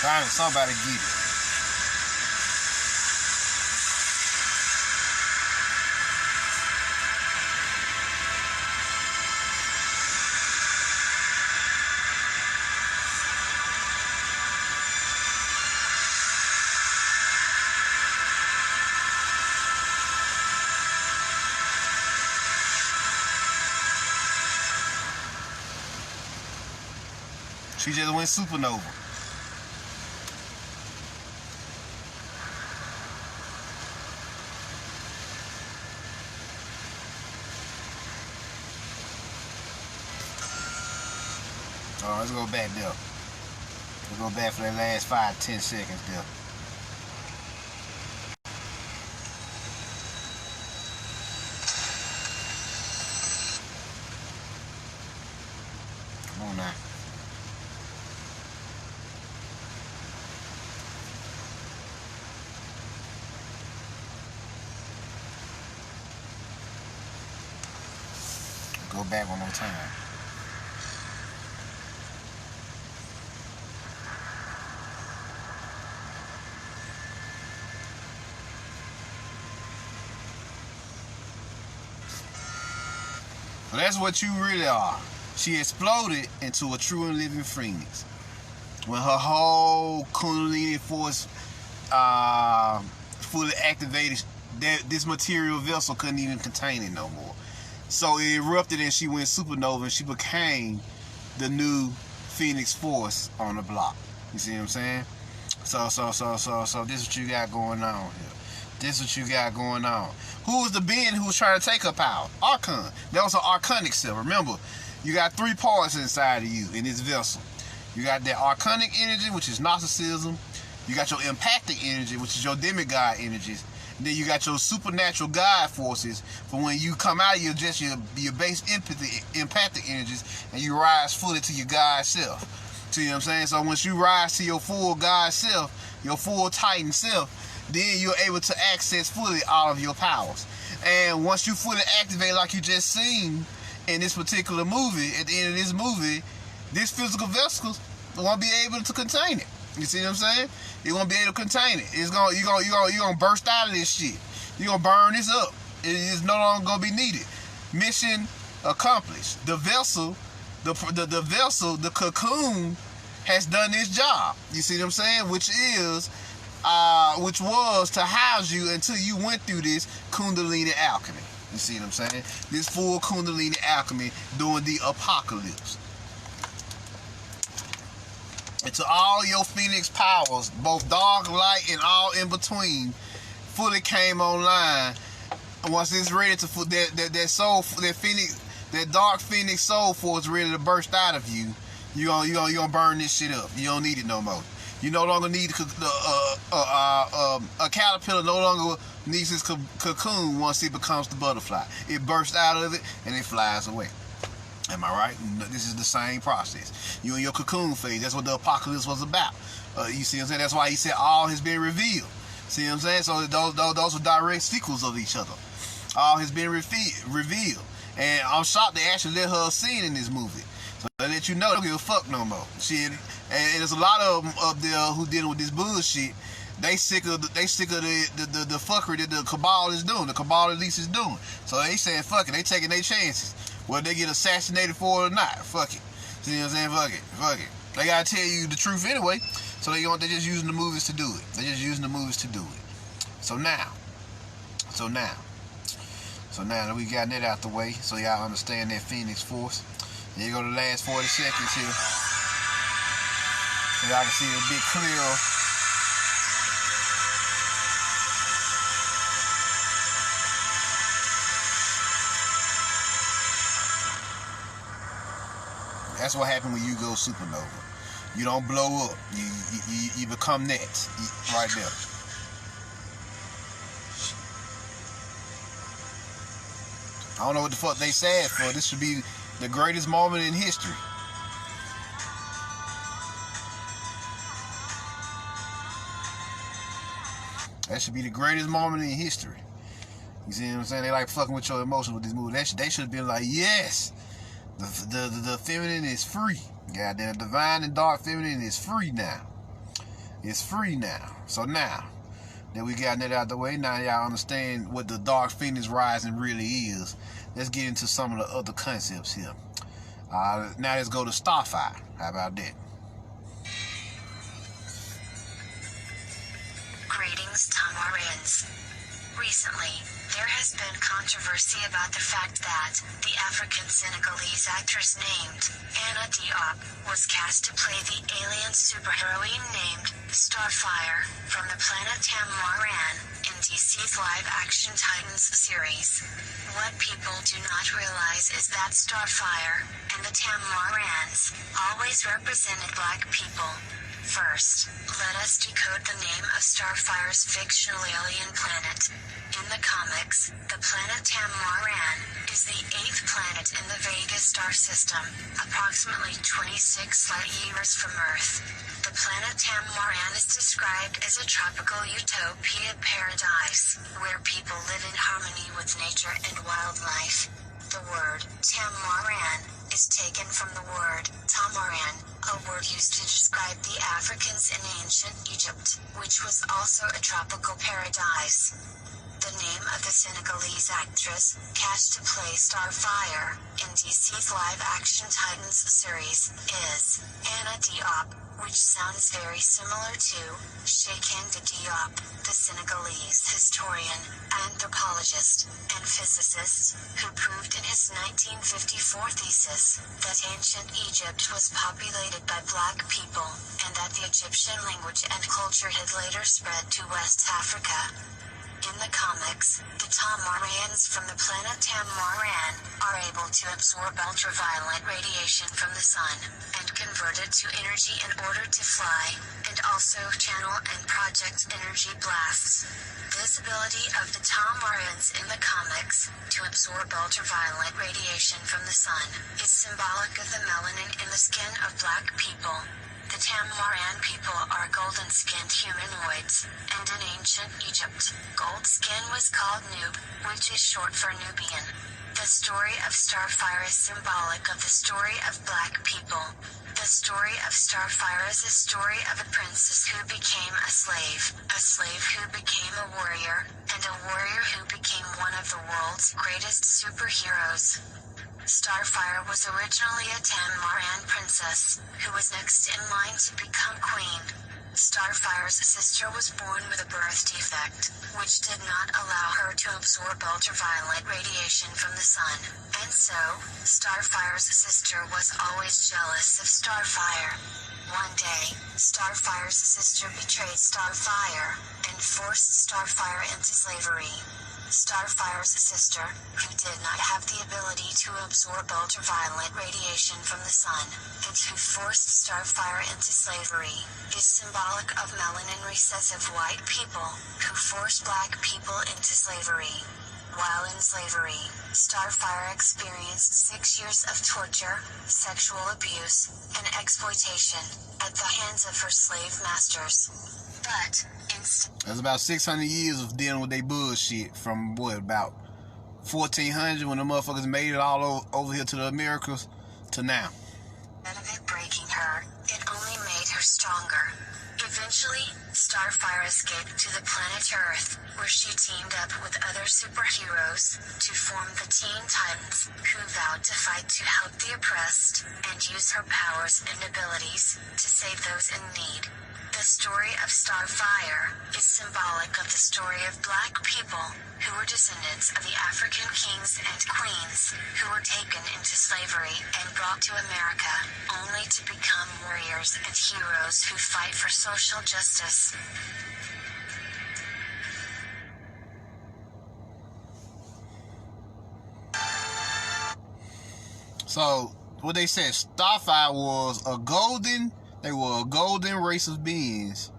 Finally, somebody get it. She just went supernova. Alright, let's go back there. Let's go back for that last 5-10 seconds there. Come on now. Go back one more time. So that's what you really are. She exploded into a true and living phoenix. When her whole Kundalini force fully activated, this material vessel couldn't even contain it no more. So it erupted and she went supernova and she became the new Phoenix Force on the block. You see what I'm saying? So this is what you got going on here. This is what you got going on. Who was the being who was trying to take her power? Archon. That was an archonic self. Remember, you got 3 parts inside of you in this vessel. You got that archonic energy, which is narcissism. You got your empathic energy, which is your demigod energies. And then you got your supernatural God forces for when you come out of your base empathic energies and you rise fully to your God self. See what I'm saying? So once you rise to your full God self, your full Titan self, then you're able to access fully all of your powers. And once you fully activate, like you just seen in this particular movie, at the end of this movie, this physical vessel won't be able to contain it. You see what I'm saying? You won't be able to contain it. You're gonna burst out of this shit. You're gonna burn this up. It is no longer gonna be needed. Mission accomplished. The vessel, the cocoon has done its job. You see what I'm saying? Which was to house you until you went through this Kundalini alchemy. You see what I'm saying? This full Kundalini alchemy during the apocalypse. And to all your Phoenix powers, both dark, light, and all in between, fully came online. Once it's ready to that soul, that dark Phoenix soul force ready to burst out of you, you gonna burn this shit up. You don't need it no more. You no longer need a caterpillar. No longer needs its cocoon once it becomes the butterfly. It bursts out of it and it flies away. Am I right? This is the same process. You in your cocoon phase. That's what the apocalypse was about. You see what I'm saying? That's why he said all has been revealed. See what I'm saying? So those were direct sequels of each other. All has been revealed. And I'm shocked they actually let her scene in this movie. So they let you know they don't give a fuck no more. Shit. And there's a lot of them up there who dealing with this bullshit. They sick of the fuckery that the cabal is doing. The cabal at least is doing. So they saying fuck it. They taking their chances. Whether they get assassinated for it or not. Fuck it. See what I'm saying? Fuck it. They gotta tell you the truth anyway. So they're just using the movies to do it. They're just using the movies to do it. So now that we got that out the way, so y'all understand that Phoenix Force. Here go the last 40 seconds here. So y'all can see it a bit clearer. That's what happens when you go supernova. You don't blow up. You become that right there. I don't know what the fuck they sad for. This should be the greatest moment in history. That should be the greatest moment in history. You see what I'm saying? They like fucking with your emotions with this movie. They should have been like, yes, the feminine is free. Goddamn, divine and dark feminine is free now. It's free now. So now that we got that out of the way, now y'all understand what the dark Phoenix rising really is. Let's get into some of the other concepts here. Now let's go to Starfire. How about that? Greetings, Tamarians. Recently, there has been controversy about the fact that the African Senegalese actress named Anna Diop was cast to play the alien superheroine named Starfire from the planet Tamaran in DC's live-action Titans series. What people do not realize is that Starfire and the Tamarans always represented black people. First, let us decode the name of Starfire's fictional alien planet. In the comics, the planet Tamaran is the 8th planet in the Vega star system, approximately 26 light years from Earth. The planet Tamaran is described as a tropical utopia paradise, where people live in harmony with nature and wildlife. The word Tamaran is taken from the word Tamaran, a word used to describe the Africans in ancient Egypt, which was also a tropical paradise. The name of the Senegalese actress cast to play Starfire in DC's live-action Titans series is Anna Diop, which sounds very similar to Cheikh Anta Diop, the Senegalese historian, anthropologist, and physicist, who proved in his 1954 thesis that ancient Egypt was populated by black people, and that the Egyptian language and culture had later spread to West Africa. In the comics, the Tamarans from the planet Tamaran are able to absorb ultraviolet radiation from the sun and convert it to energy in order to fly, and also channel and project energy blasts. This ability of the Tamarans in the comics to absorb ultraviolet radiation from the sun is symbolic of the melanin in the skin of black people. The Tamaran people are golden-skinned humanoids, and in ancient Egypt, gold skin was called Nub, which is short for Nubian. The story of Starfire is symbolic of the story of black people. The story of Starfire is a story of a princess who became a slave who became a warrior, and a warrior who became one of the world's greatest superheroes. Starfire was originally a Tamaran princess, who was next in line to become queen. Starfire's sister was born with a birth defect, which did not allow her to absorb ultraviolet radiation from the sun, and so, Starfire's sister was always jealous of Starfire. One day, Starfire's sister betrayed Starfire, and forced Starfire into slavery. Starfire's sister, who did not have the ability to absorb ultraviolet radiation from the sun, and who forced Starfire into slavery, is symbolic of melanin recessive white people, who forced black people into slavery. While in slavery, Starfire experienced 6 years of torture, sexual abuse, and exploitation, at the hands of her slave masters. But, that's about 600 years of dealing with their bullshit from what, about 1400 when the motherfuckers made it all over here to the Americas to now. Instead of it breaking her, it only made her stronger. Eventually, Starfire escaped to the planet Earth, where she teamed up with other superheroes to form the Teen Titans, who vowed to fight to help the oppressed, and use her powers and abilities to save those in need. The story of Starfire is symbolic of the story of black people, who were descendants of the African kings and queens, who were taken into slavery and brought to America, only to become warriors and heroes who fight for social justice. So, what they said, Starfire was they were a golden race of beings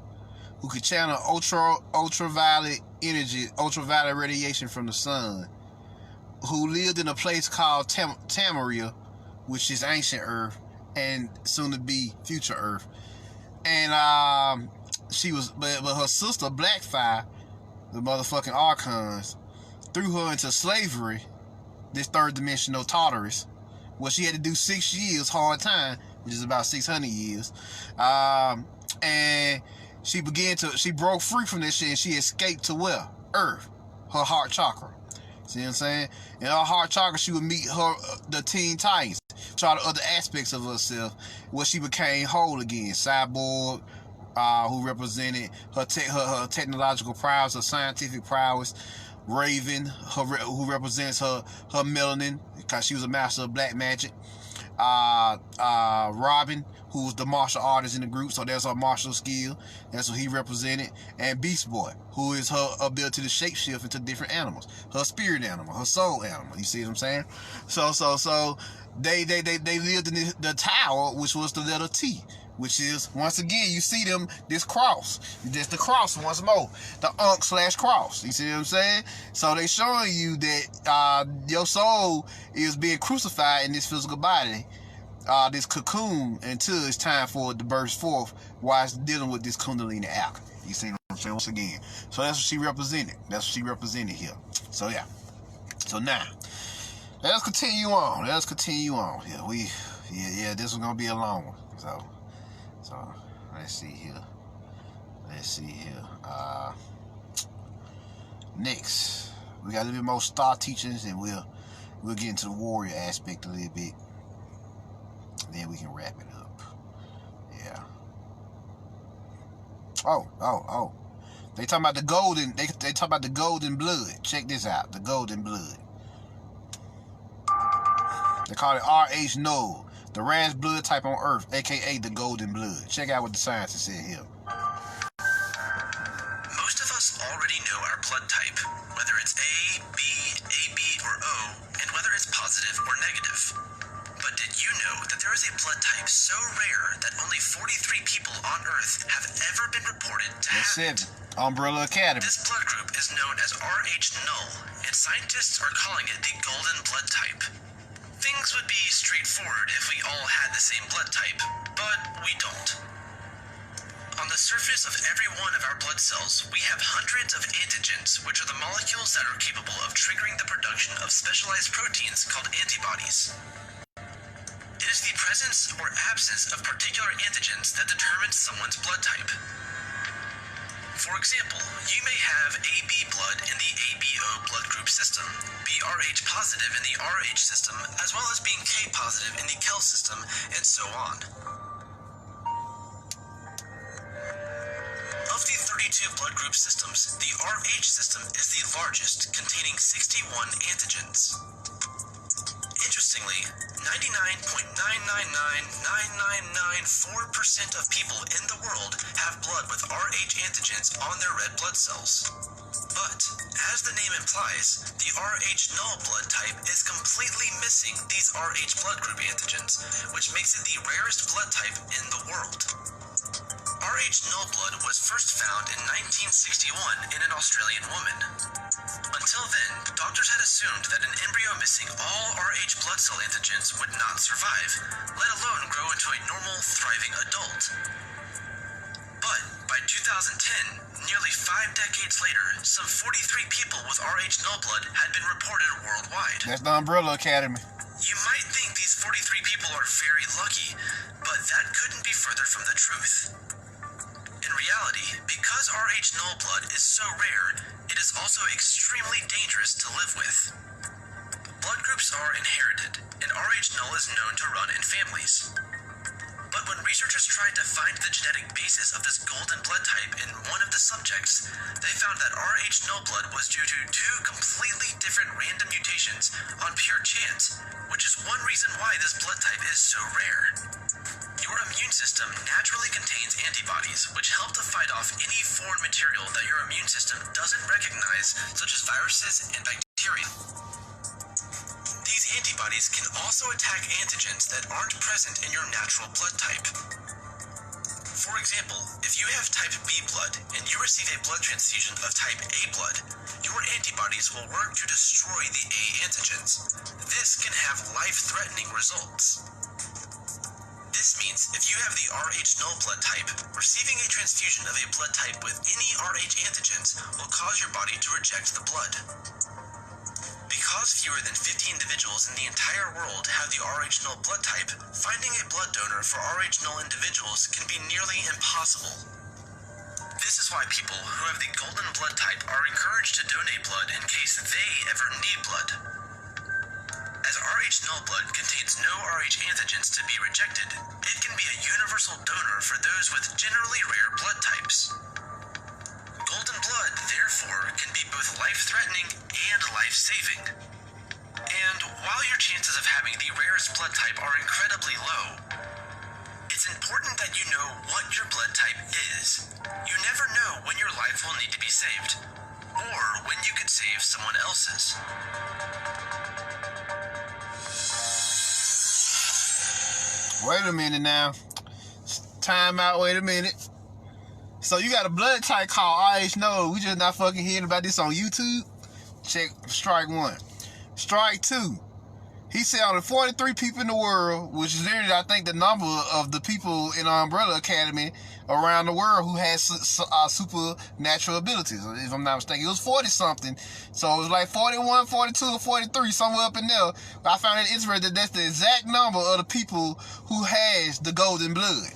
who could channel ultraviolet energy, ultraviolet radiation from the sun, who lived in a place called Tamaria, which is ancient Earth and soon to be future Earth. And she was, but her sister Blackfire, the motherfucking Archons, threw her into slavery, this third dimensional Tartarus. Well, she had to do 6 years hard time, which is about 600 years. And she broke free from this shit, and she escaped to where? Earth, her heart chakra. See what I'm saying? In her heart chakra, she would meet the Teen Titans, try the other aspects of herself, where she became whole again. Cyborg, who represented her technological prowess, her scientific prowess. Raven, who represents her melanin, because she was a master of black magic. Robin, who was the martial artist in the group, so that's her martial skill. That's what he represented. And Beast Boy, who is her ability to shapeshift into different animals. Her spirit animal, her soul animal. You see what I'm saying? So they lived in the tower, which was the letter T. Which is, once again, you see them, this cross. Just the cross once more. The Ankh/cross. You see what I'm saying? So they showing you that your soul is being crucified in this physical body, this cocoon, until it's time for it to burst forth while it's dealing with this Kundalini alchemy. You see what I'm saying? Once again. So that's what she represented. That's what she represented here. So yeah. So now, let's continue on. Here. This is going to be a long one. So let's see here. Next, we got a little bit more star teachings, and we'll get into the warrior aspect a little bit. Then we can wrap it up. Yeah. Oh. They talking about the golden. They talk about the golden blood. Check this out. The golden blood. They call it RH node. The rarest blood type on Earth, aka the golden blood. Check out what the scientists said here. Most of us already know our blood type, whether it's A, B, AB, or O, and whether it's positive or negative. But did you know that there is a blood type so rare that only 43 people on Earth have ever been reported to have it? Umbrella Academy. This blood group is known as RH null, and scientists are calling it the golden blood type. Things would be straightforward if we all had the same blood type, but we don't. On the surface of every one of our blood cells, we have hundreds of antigens, which are the molecules that are capable of triggering the production of specialized proteins called antibodies. It is the presence or absence of particular antigens that determines someone's blood type. For example, you may have AB blood in the ABO blood group system, be Rh positive in the Rh system, as well as being K positive in the Kel system, and so on. Of the 32 blood group systems, the Rh system is the largest, containing 61 antigens. Interestingly, 99.9999994% of people in the world have blood with Rh antigens on their red blood cells. But, as the name implies, the Rh null blood type is completely missing these Rh blood group antigens, which makes it the rarest blood type in the world. Rh null blood was first found in 1961 in an Australian woman. Until then, doctors had assumed that an embryo missing all Rh blood cell antigens would not survive, let alone grow into a normal, thriving adult. But by 2010, nearly 5 decades later, some 43 people with Rh null blood had been reported worldwide. That's the Umbrella Academy. You might think these 43 people are very lucky, but that couldn't be further from the truth. In reality, because Rh null blood is so rare, it is also extremely dangerous to live with. Blood groups are inherited, and Rh null is known to run in families. But when researchers tried to find the genetic basis of this golden blood type in one of the subjects, they found that Rh null blood was due to 2 completely different random mutations on pure chance, which is one reason why this blood type is so rare. Your immune system naturally contains antibodies, which help to fight off any foreign material that your immune system doesn't recognize, such as viruses and bacteria. These antibodies can also attack antigens that aren't present in your natural blood type. For example, if you have type B blood and you receive a blood transfusion of type A blood, your antibodies will work to destroy the A antigens. This can have life-threatening results. This means if you have the Rh null blood type, receiving a transfusion of a blood type with any Rh antigens will cause your body to reject the blood. Because fewer than 50 individuals in the entire world have the Rh null blood type, finding a blood donor for Rh null individuals can be nearly impossible. This is why people who have the golden blood type are encouraged to donate blood in case they ever need blood. As Rh null blood contains no Rh antigens to be rejected, it can be a universal donor for those with generally rare blood types. Golden blood, therefore, can be both life-threatening and life-saving. And while your chances of having the rarest blood type are incredibly low, it's important that you know what your blood type is. You never know when your life will need to be saved, or when you could save someone else's. Wait a minute now. Time out, wait a minute. So you got a blood type called Rh null. We just not fucking hearing about this on YouTube? Check strike 1. Strike 2. He said out of 43 people in the world, which is literally, I think, the number of the people in our Umbrella Academy around the world who has supernatural abilities. If I'm not mistaken, it was 40-something. So it was like 41, 42, or 43, somewhere up in there. I found it interesting that that's the exact number of the people who has the golden blood.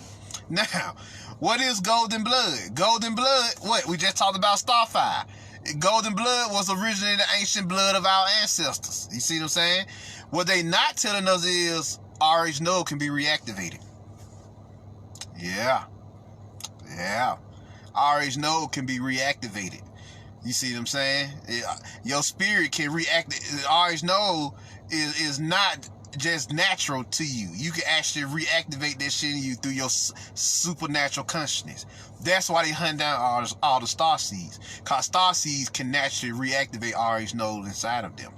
Now, what is golden blood? Golden blood, what? We just talked about Starfire. Golden blood was originally the ancient blood of our ancestors. You see what I'm saying? What they not telling us is Rh null can be reactivated. Yeah. Rh null can be reactivated. You see what I'm saying? Your spirit can react. Rh null is not just natural to you. You can actually reactivate that shit in you through your supernatural consciousness. That's why they hunt down all the star seeds. Because star seeds can naturally reactivate Rh null inside of them.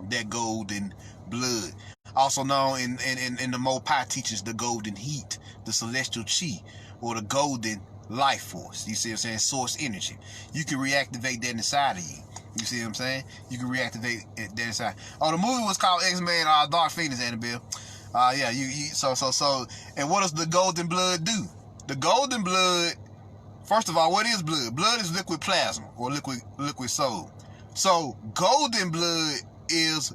That golden blood. Also known in the Mopai teaches the golden heat, the celestial chi, or the golden life force. You see what I'm saying? Source energy. You can reactivate that inside of you. You see what I'm saying? You can reactivate that inside. Oh, the movie was called X-Men Dark Phoenix, Annabelle. Yeah, so and what does the golden blood do? The golden blood First of all, what is blood? Blood is liquid plasma or liquid soul. So golden blood is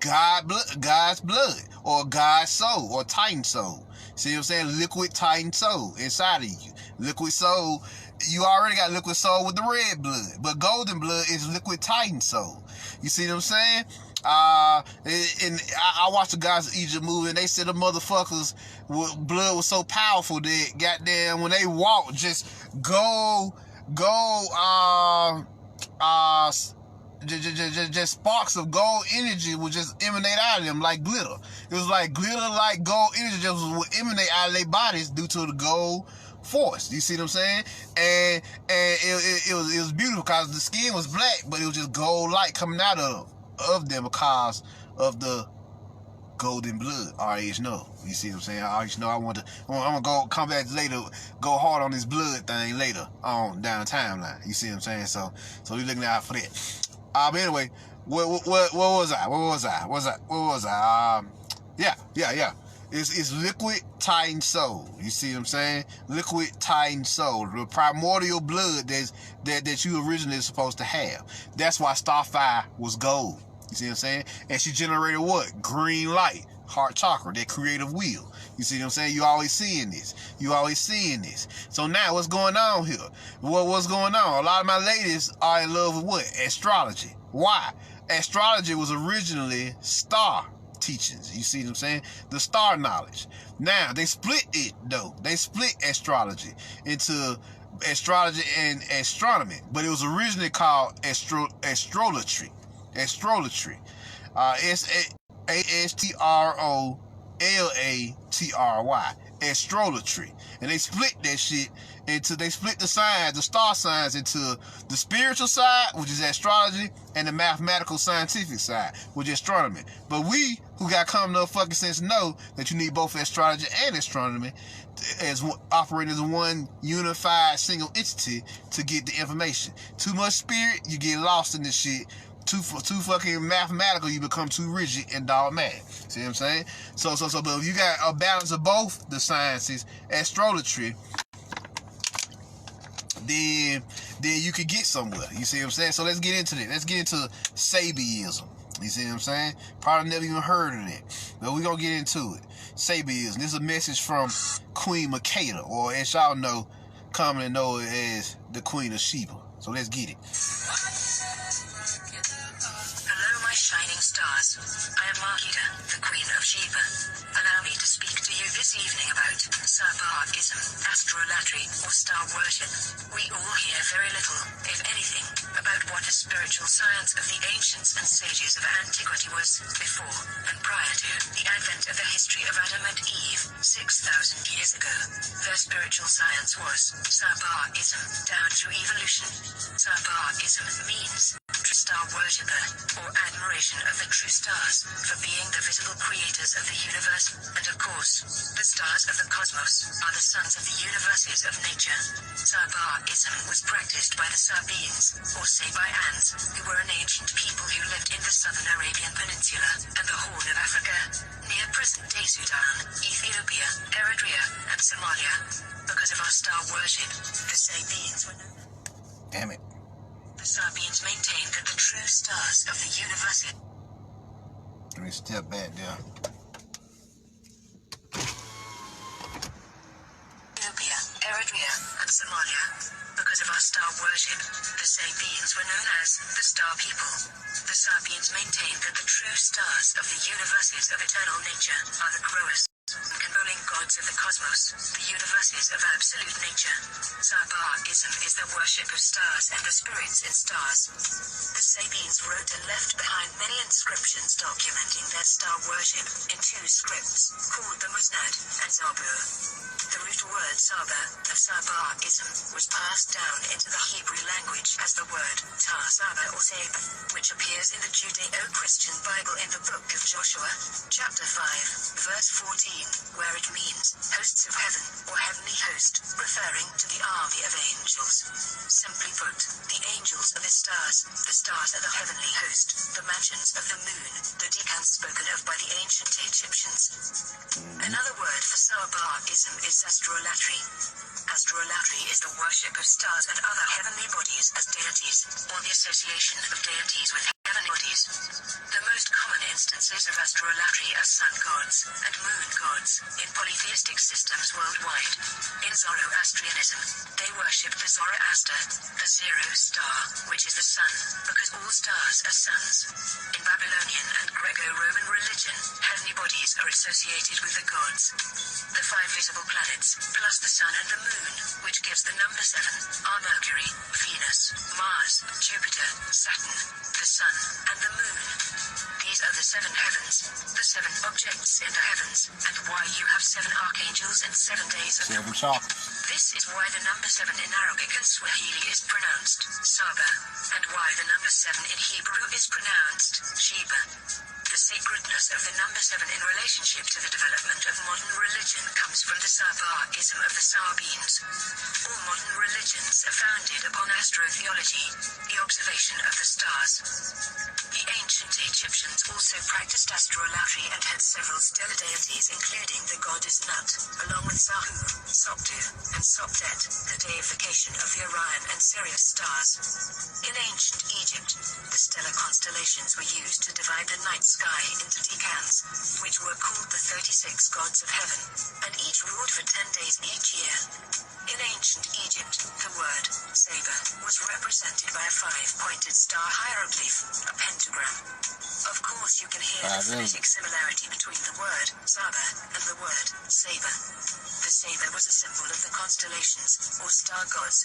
God's blood or God's soul or Titan soul. See what I'm saying? Liquid Titan soul inside of you. Liquid soul, you already got liquid soul with the red blood, but golden blood is liquid Titan soul. You see what I'm saying? And I watched the guys of Egypt movie, and they said the motherfuckers blood was so powerful that goddamn when they walk, just just sparks of gold energy would just emanate out of them like glitter. It was like glitter, like gold energy just would emanate out of their bodies due to the gold force. You see what I'm saying? And it was beautiful because the skin was black, but it was just gold light coming out of them because of the golden blood. I already know. You see what I'm saying? I already know. I'm gonna come back later, go hard on this blood thing later on down the timeline. You see what I'm saying? So we looking out for that. But anyway, what was I? Yeah. It's liquid Titan soul. You see what I'm saying? Liquid Titan soul, the primordial blood that you originally supposed to have. That's why Starfire was gold. You see what I'm saying? And she generated what? Green light, heart chakra, that creative wheel. You see what I'm saying? You always seeing this. So now what's going on here? What's going on? A lot of my ladies are in love with what? Astrology. Why? Astrology was originally star teachings. You see what I'm saying? The star knowledge. Now they split it though. They split astrology into astrology and astronomy, but it was originally called astrolatry. Astrolatry. ASTROLATRY. Astrolatry. And they split that shit into, they split the signs, the star signs, into the spiritual side, which is astrology, and the mathematical scientific side, which is astronomy. But we who got common enough fucking sense know that you need both astrology and astronomy as operating as one unified single entity to get the information. Too much spirit, you get lost in this shit. Too fucking mathematical, you become too rigid and dogmatic. See what I'm saying? So, but if you got a balance of both the sciences, astrology, then you could get somewhere. You see what I'm saying? So let's get into that. Let's get into Sabiism. You see what I'm saying? Probably never even heard of it, but we're gonna get into it. Sabiism. This is a message from Queen Makeda, or as y'all know, commonly known as the Queen of Sheba. So let's get it. Shining stars. I am Makeda, the Queen of Sheba. Allow me to speak to you this evening about Starfireism, astrolatry, or star worship. We all hear very little, if anything, about what the spiritual science of the ancients and sages of antiquity was before and prior to the advent of the history of Adam and Eve 6,000 years ago. Their spiritual science was Starfireism, down through evolution. Starfireism means star worshipper, or admiration of the true stars for being the visible creators of the universe, and of course, the stars of the cosmos are the sons of the universes of nature. Starfireism was practiced by the Sabians, or Sabians, who were an ancient people who lived in the southern Arabian Peninsula and the Horn of Africa, near present-day Sudan, Ethiopia, Eritrea, and Somalia. Because of our star worship, the Sabians were known. Damn it. The Sabians maintained that the true stars of the universe. Let me step back there. Ethiopia, Eritrea, and Somalia. Because of our star worship, the Sabians were known as the Star People. The Sabians maintained that the true stars of the universes of eternal nature are the growers, controlling gods of the cosmos, the universes of absolute nature. Starfireism is the worship of stars and the spirits in stars. The Sabians wrote and left behind many inscriptions documenting their star worship in two scripts, called the Musnad and Zabur. The root word Saba of Starfireism was passed down into the Hebrew language as the word Saba or Saba, which appears in the Judeo-Christian Bible in the book of Joshua, chapter 5, verse 14, where it means means hosts of heaven or heavenly host, referring to the army of angels. Simply put, the angels are the stars are the heavenly host, the mansions of the moon, the decans spoken of by the ancient Egyptians. Another word for Starfarism is astrolatry. Astrolatry is the worship of stars and other heavenly bodies as deities, or the association of deities with heavenly bodies. The most common instances of astrolatry are sun gods and moon gods in polytheistic systems worldwide. In Zoroastrianism, they worship the Zoroaster, the zero star, which is the sun, because all stars are suns. In Babylonian and Greco-Roman religion, heavenly bodies are associated with the gods. The 5 visible planets, plus the sun and the moon, which gives the number 7, are Mercury, Venus, Mars, Jupiter, Saturn, the sun, and the moon. These are the 7 heavens, the 7 objects in the heavens, and why you have 7 archangels and 7 days of the week. This is why the number 7 in Arabic and Swahili is pronounced Saba, and why the number 7 in Hebrew is pronounced Sheba. The sacredness of the number 7 in relationship to the development of modern religion comes from the Starfarism of the Sabines. All modern religions are founded upon astrotheology, the observation of the stars. The ancient Egyptians also practiced astrolatry and had several stellar deities including the goddess Nut, along with Sahu, Soptu, and Soptet, the deification of the Orion and Sirius stars. In ancient Egypt, the stellar constellations were used to divide the night sky into decans, which were called the 36 gods of heaven, and each ruled for 10 days each year. In ancient Egypt, the word saber was represented by a 5-pointed star hieroglyph, a pentagram. Of course, you can hear the phonetic similarity between the word Saba and the word saber. The saber was a symbol of the constellations, or star gods.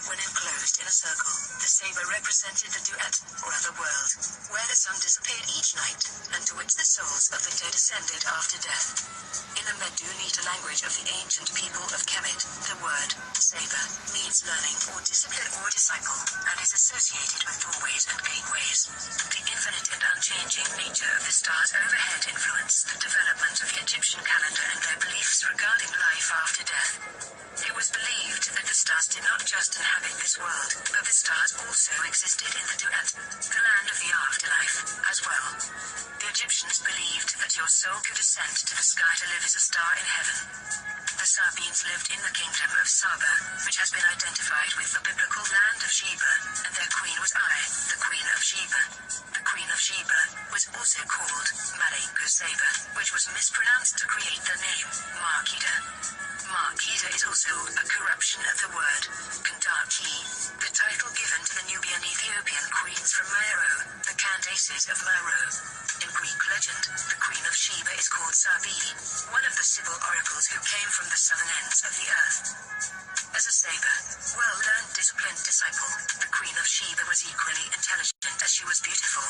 When enclosed in a circle, the saber represented the duat, or other world, where the sun disappeared each night, and to which the souls of the dead ascended after death. In the Medunita language of the ancient people of Kemet, the word saber means learning or discipline or disciple, and is associated with doorways and gateways. The infinite and unchanging nature of the stars overhead influenced the development of the Egyptian calendar and their beliefs regarding life after death. It was believed that the stars did not just inhabit this world, but the stars also existed in the Duat, the land of the afterlife, as well. The Egyptians believed that your soul could ascend to the sky to live as a star in heaven. The Sabines lived in the kingdom of Saba, which has been identified with the biblical land of Sheba, and their queen was the Queen of Sheba. The Queen of Sheba was also called Malika Saba, which was mispronounced to create the name Markida. Markida is also a corruption of the word Kandaki, the title given to the Nubian Ethiopian queens from Meroe, the Candaces of Meroe. In Greek legend, the Queen of Sheba is called Sabi, one of the Sibyl oracles who came from the southern ends of the earth. As a saber, well-learned, disciplined disciple, the Queen of Sheba was equally intelligent as she was beautiful.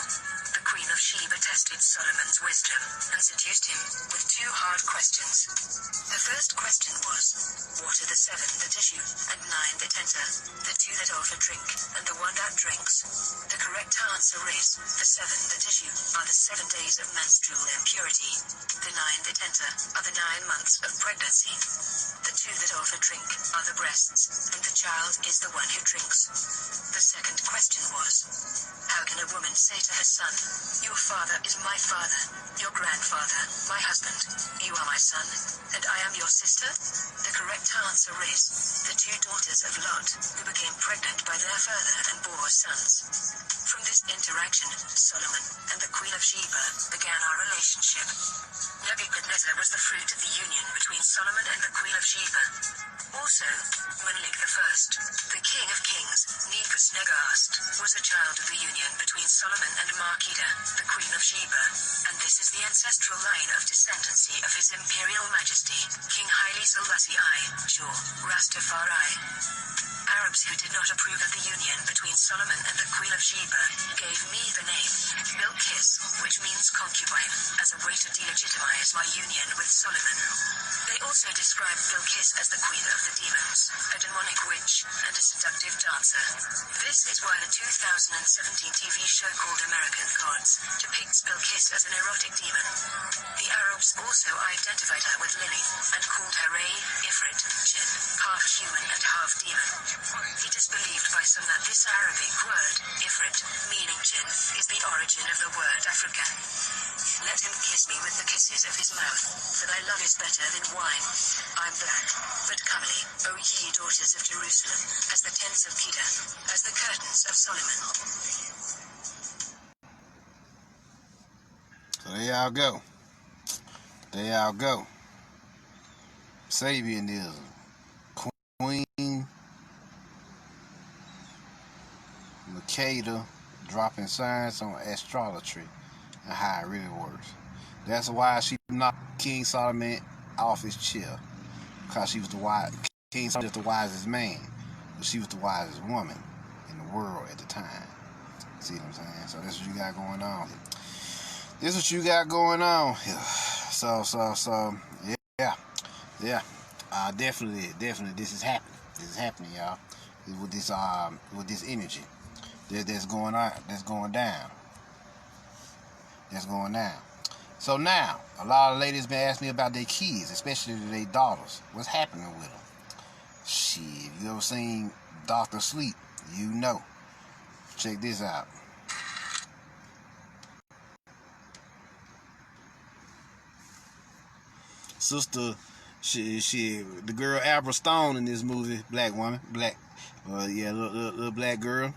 The Queen of Sheba tested Solomon's wisdom and seduced him with 2 hard questions. The first question was, what are the 7 that issue, and 9 that enter, the 2 that offer drink, and the 1 that drinks? The correct answer is, the 7 that issue are the 7 days of menstrual impurity. The 9 that enter are the 9 months of pregnancy. The 2 that offer drink are the breasts, and the child is the one who drinks. The second question was, how can a woman say to her son, your father is my father, your grandfather, my husband, you are my son, and I am your sister? The correct answer is, the 2 daughters of Lot, who became pregnant by their father and bore sons. From this interaction, Solomon and the Queen of Sheba began our relationship. Nebuchadnezzar was the fruit of the union between Solomon and the Queen of Sheba. Also, Menelik I, the King of Kings, Nebuchadnezzar, was a child of the union between Solomon and Markida, the Queen of Sheba, and this is the ancestral line of descendancy of His Imperial Majesty, King Haile Selassie I, Shor, Rastafari. Arabs who did not approve of the union between Solomon and the Queen of Sheba gave me the name Bilqis, which means concubine, as a way to delegitimize my union with Solomon. They also described Bilqis as the queen of the demons, a demonic witch, and a seductive dancer. This is why the 2017 TV show called American Gods depicts Bilqis as an erotic demon. The Arabs also identified her with Lilith and called her a Ifrit, jinn, half human and half demon. It is believed by some that this Arabic word, Ifrit, meaning jinn, is the origin of the word Africa. Let him kiss me with the kisses of his mouth, for thy love is better than wine. I'm black, but comely, O ye daughters of Jerusalem, as the tents of Kedar, as the curtains of Solomon. So there y'all go. There y'all go. Sabianism. Queen Makeda dropping science on astrology and how it really works. That's why she knocked King Solomon off his chair. Because she was the wise. King Solomon was the wisest man, but she was the wisest woman in the world at the time. See what I'm saying? So that's what you got going on here. This is what you got going on here. So, yeah. Definitely, this is happening. This is happening, y'all. With this energy that's going on, that's going down. So now, a lot of ladies been asking me about their kids, especially their daughters. What's happening with them? Shit, if you ever seen Dr. Sleep, you know. Check this out. Sister, the girl Abra Stone in this movie, little black girl.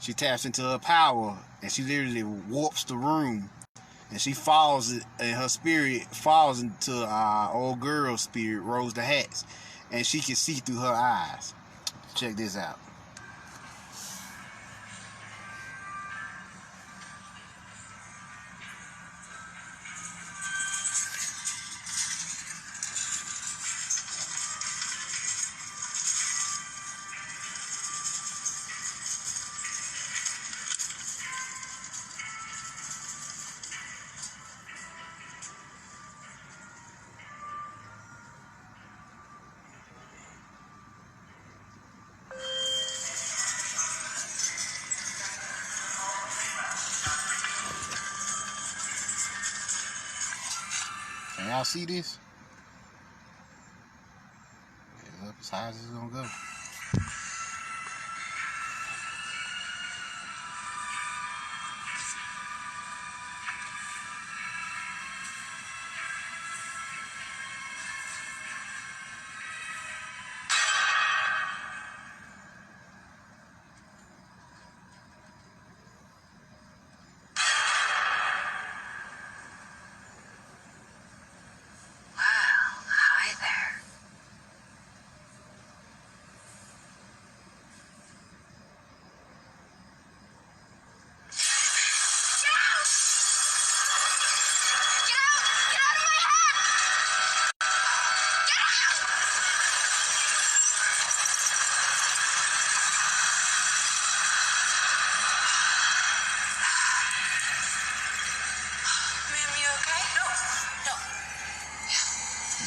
She taps into her power and she literally warps the room, and she falls, and her spirit falls into old girl's spirit, Rose the Hats, and she can see through her eyes. Check this out. Can y'all see this? It's up as high as it's gonna go.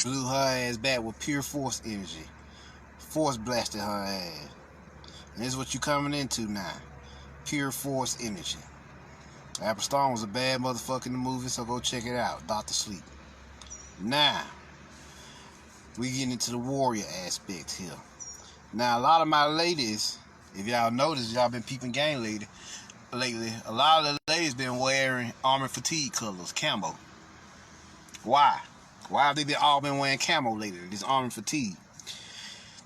Blew her ass back with pure force energy. Force blasted her ass. And this is what you coming into now. Pure force energy. Apple Stone was a bad motherfucker in the movie, so go check it out. Dr. Sleep. Now, we getting into the warrior aspect here. Now, a lot of my ladies, if y'all notice, y'all been peeping game lately, a lot of the ladies been wearing armor fatigue colors, camo. Why? Why have they all been wearing camo lately? This armor fatigue.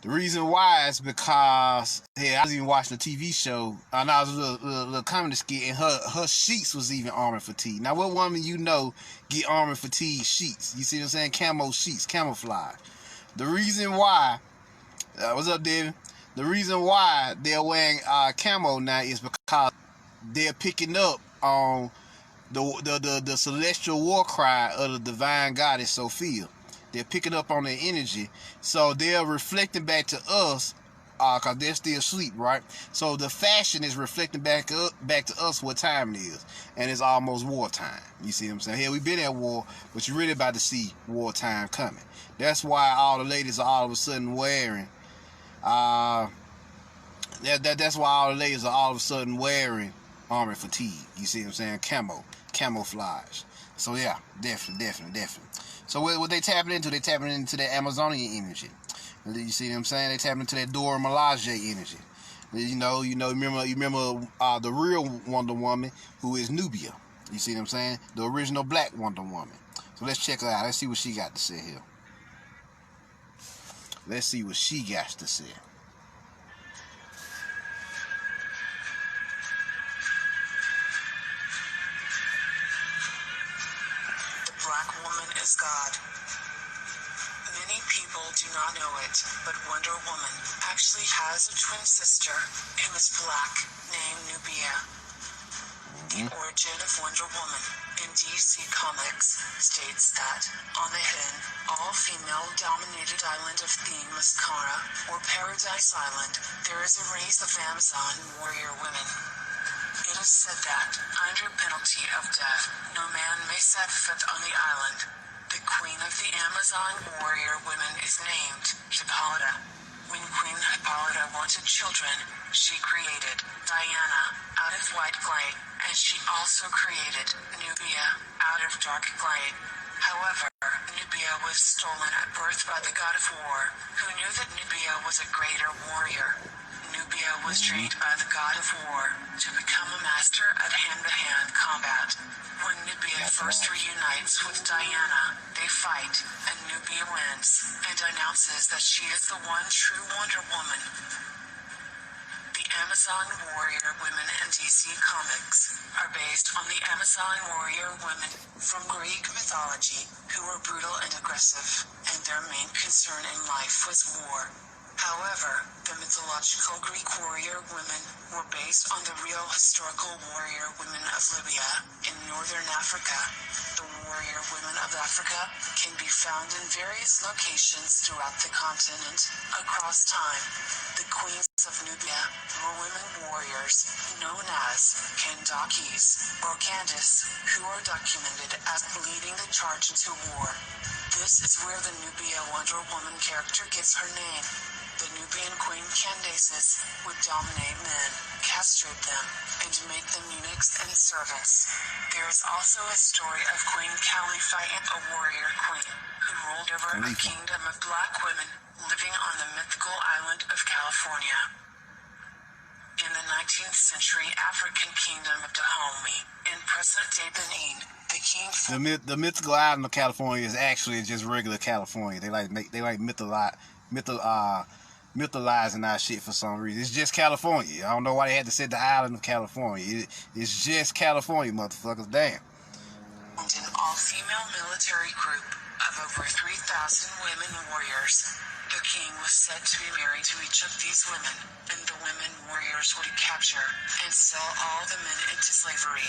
The reason why is because, hey, I was even watching a TV show. I know it was a little comedy skit, and her sheets was even armor fatigue. Now, what woman you know get armor fatigue sheets? You see what I'm saying? Camo sheets, camouflage. The reason why, what's up, David? The reason why they're wearing camo now is because they're picking up on the celestial war cry of the divine goddess Sophia. They're picking up on their energy, so they're reflecting back to us, cause they're still asleep, right? So the fashion is reflecting back to us what time it is, and it's almost wartime. You see what I'm saying? Here we been at war, but you're really about to see wartime coming. That's why all the ladies are all of a sudden wearing That's why all the ladies are all of a sudden wearing army fatigue. You see what I'm saying? Camouflage. So yeah, definitely. So what they tapping into? They tapping into that Amazonian energy. You see what I'm saying? They tapping into that Dora Milaje energy. Remember the real Wonder Woman, who is Nubia. You see what I'm saying? The original black Wonder Woman. So let's check her out. Let's see what she got to say here. Let's see what she got to say. The black woman is God. Many people do not know it, but Wonder Woman actually has a twin sister who is black, named Nubia. The origin of Wonder Woman in DC Comics states that on the hidden, all-female dominated island of Themyscira, or Paradise Island, there is a race of Amazon warrior women. It is said that, under penalty of death, no man may set foot on the island. The queen of the Amazon warrior women is named Hippolyta. When Queen Hippolyta wanted children, she created Diana out of white clay, and she also created Nubia out of dark clay. However, Nubia was stolen at birth by the god of war, who knew that Nubia was a greater warrior. Nubia was trained by the god of war to become a master at hand-to-hand combat. When Nubia first reunites with Diana, they fight, and Nubia wins, and announces that she is the one true Wonder Woman. The Amazon warrior women in DC Comics are based on the Amazon warrior women from Greek mythology, who were brutal and aggressive, and their main concern in life was war. However, the mythological Greek warrior women were based on the real historical warrior women of Libya in northern Africa. The warrior women of Africa can be found in various locations throughout the continent, across time. The queens of Nubia were women warriors, known as Kandakis, or Candace, who are documented as leading the charge into war. This is where the Nubia Wonder Woman character gets her name. The Nubian queen Candaces would dominate men, castrate them, and make them eunuchs and servants. There is also a story of Queen Khalifa, a warrior queen, who ruled over a kingdom of black women living on the mythical island of California. In the 19th century African kingdom of Dahomey, in present-day Benin, the king... The mythical island of California is actually just regular California. They mytholizing our shit for some reason. It's just California. I don't know why they had to say the island of California. It's just California, motherfuckers. Damn. An all-female military group of over 3,000 women warriors. The king was said to be married to each of these women, and the women warriors would capture and sell all the men into slavery.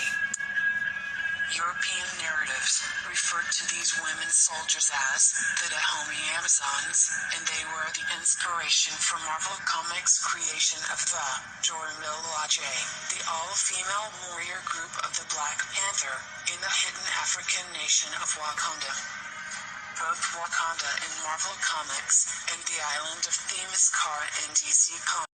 European narratives referred to these women soldiers as the Dahomey Amazons, and they were the inspiration for Marvel Comics' creation of the Dora Milaje, the all-female warrior group of the Black Panther, in the hidden African nation of Wakanda. Both Wakanda in Marvel Comics and the island of Themyscira in DC Comics